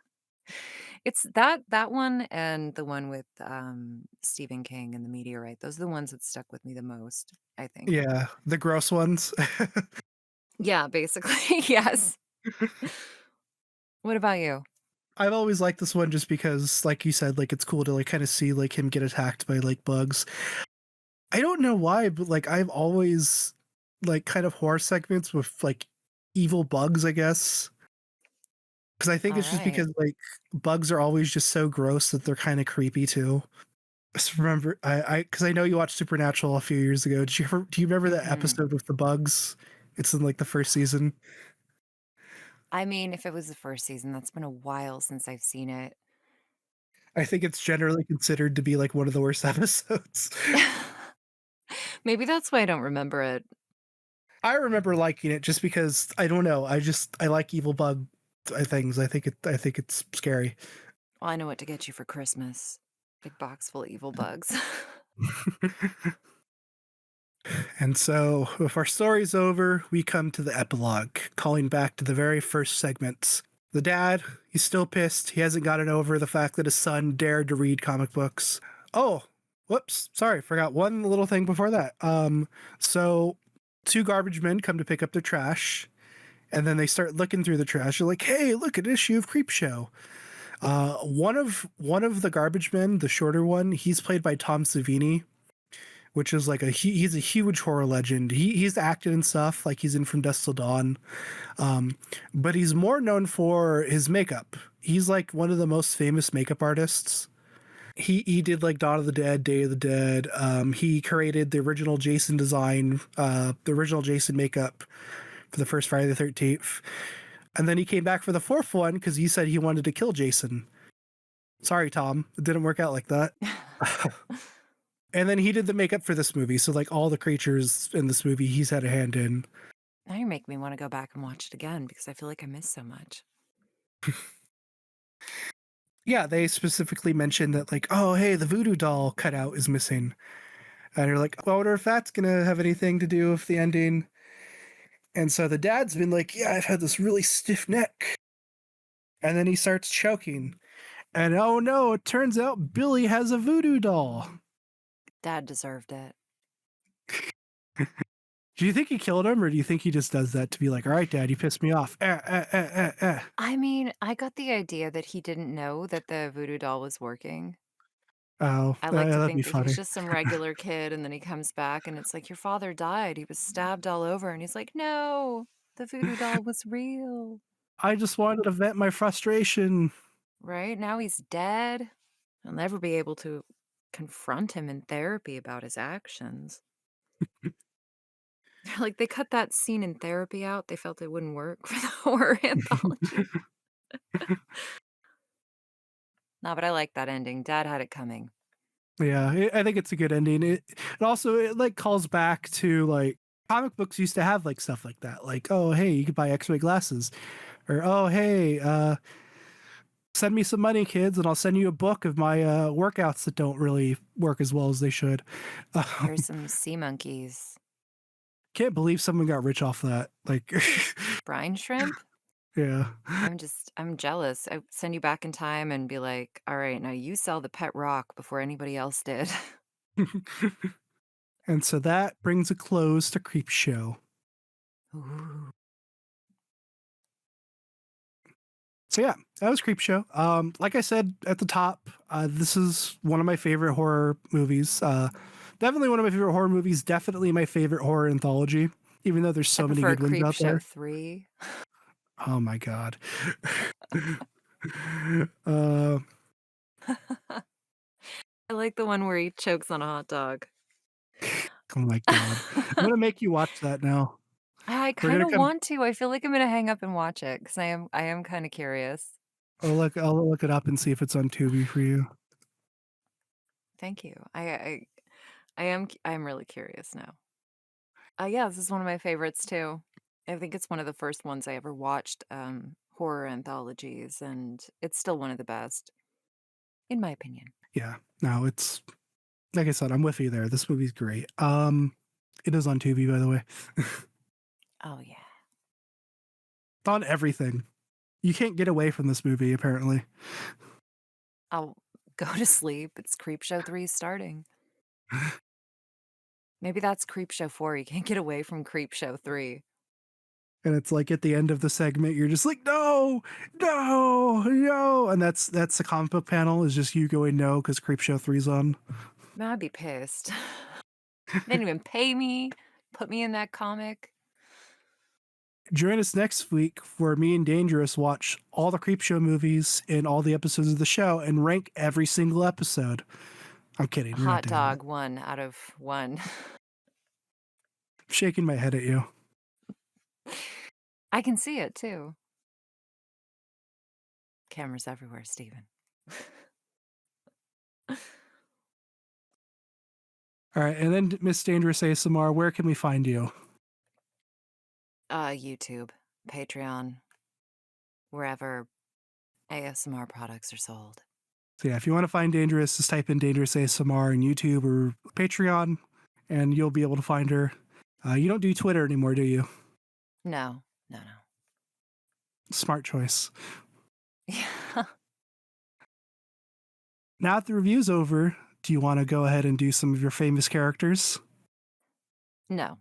It's that one and the one with, Stephen King and the meteorite. Those are the ones that stuck with me the most, I think. Yeah, the gross ones. Yeah, basically, yes. What about you? I've always liked this one just because, like you said, like it's cool to like kind of see like him get attacked by like bugs. I don't know why, but like I've always like kind of horror segments with like evil bugs, I guess. Because I think it's just Alright. because like bugs are always just so gross that they're kind of creepy too. Just remember, because I know you watched Supernatural a few years ago. Do you remember that Mhm. episode with the bugs? It's in like the first season. I mean, if it was the 1st season, that's been a while since I've seen it. I think it's generally considered to be like one of the worst episodes. Maybe that's why I don't remember it. I remember liking it just because I don't know. I like evil bug things. I think it's scary. Well, I know what to get you for Christmas. Big box full of evil bugs. And so, if our story's over, we come to the epilogue, calling back to the very first segments. The dad, he's still pissed. He hasn't gotten over the fact that his son dared to read comic books. Oh, whoops. Sorry, forgot one little thing before that. So two garbage men come to pick up their trash, and then they start looking through the trash. They're like, "Hey, look, an issue of Creepshow." One of the garbage men, the shorter one, he's played by Tom Savini, which is like he's a huge horror legend. He's acted in stuff like he's in From Dusk Till Dawn, um, but he's more known for his makeup. He's like one of the most famous makeup artists. He did like Dawn of the Dead, Day of the Dead. He created the original Jason design, the original Jason makeup for the first Friday the 13th. And then he came back for the fourth one because he said he wanted to kill Jason. Sorry, Tom. It didn't work out like that. And then he did the makeup for this movie. So, like, all the creatures in this movie, he's had a hand in. Now you make me wanna go back and watch it again because I feel like I missed so much. Yeah, they specifically mentioned that, like, oh, hey, the voodoo doll cutout is missing. And you're like, well, I wonder if that's going to have anything to do with the ending. And so the dad's been like, yeah, I've had this really stiff neck. And then he starts choking. And oh no, it turns out Billy has a voodoo doll. Dad deserved it. Do you think he killed him, or do you think he just does that to be like, all right, dad, you pissed me off? I mean, I got the idea that he didn't know that the voodoo doll was working. Oh, I like to that'd be think that he's funny. just some regular kid, and then he comes back, and it's like, "Your father died. He was stabbed all over." And he's like, "No, the voodoo doll was real." I just wanted to vent my frustration. Right? Now he's dead. I'll never be able to confront him in therapy about his actions. Like, they cut that scene in therapy out. They felt it wouldn't work for the horror anthology. No, but I like that ending. Dad had it coming. Yeah, I think it's a good ending. It also it like calls back to like comic books used to have like stuff like that. Like, oh hey, you could buy X-ray glasses, or oh hey, send me some money, kids, and I'll send you a book of my workouts that don't really work as well as they should. Here's Um, some sea monkeys. can't believe someone got rich off that. Like, Brine shrimp? yeah. I'm jealous. I send you back in time and be like, "All right, now you sell the pet rock before anybody else did." And so that brings a close to Creepshow. Ooh. So yeah, that was Creepshow. Like I said at the top, this is one of my favorite horror movies. Definitely one of my favorite horror movies. Definitely my favorite horror anthology. Even though there's I so many prefer good ones out Creepshow there. 3. Oh my god. uh, I like the one where he chokes on a hot dog. oh my god. I'm gonna make you watch that now. I We're gonna kinda come. want to. I feel like I'm gonna hang up and watch it because I am kinda curious. I'll look it up and see if it's on Tubi for you. Thank you. I am really curious now. Yeah, this is one of my favorites too. I think it's one of the first ones I ever watched, horror anthologies, and it's still one of the best, in my opinion. Yeah. No, it's like I said, I'm with you there. This movie's great. It is on Tubi, by the way. Oh, yeah. It's on everything. You can't get away from this movie, apparently. I'll go to sleep. It's Creepshow 3 starting. Maybe that's Creepshow 4. You can't get away from Creepshow 3. And it's like at the end of the segment, you're just like, no, no, no. And that's the comic book panel is just you going no because Creepshow 3's on. Man, I'd be pissed. They didn't even pay me, put me in that comic. Join us next week where me and Dangerous watch all the Creepshow movies and all the episodes of the show and rank every single episode. I'm kidding. We're not Hot doing that. dog 1 out of 1. I'm shaking my head at you. I can see it too. Cameras everywhere, Steven. All right. And then Miss Dangerous ASMR, where can we find you? YouTube, Patreon, wherever ASMR products are sold. So yeah, if you want to find Dangerous, just type in Dangerous ASMR on YouTube or Patreon, and you'll be able to find her. You don't do Twitter anymore, do you? No, no, no. Smart choice. Yeah. Now that the review's over, do you want to go ahead and do some of your famous characters? No.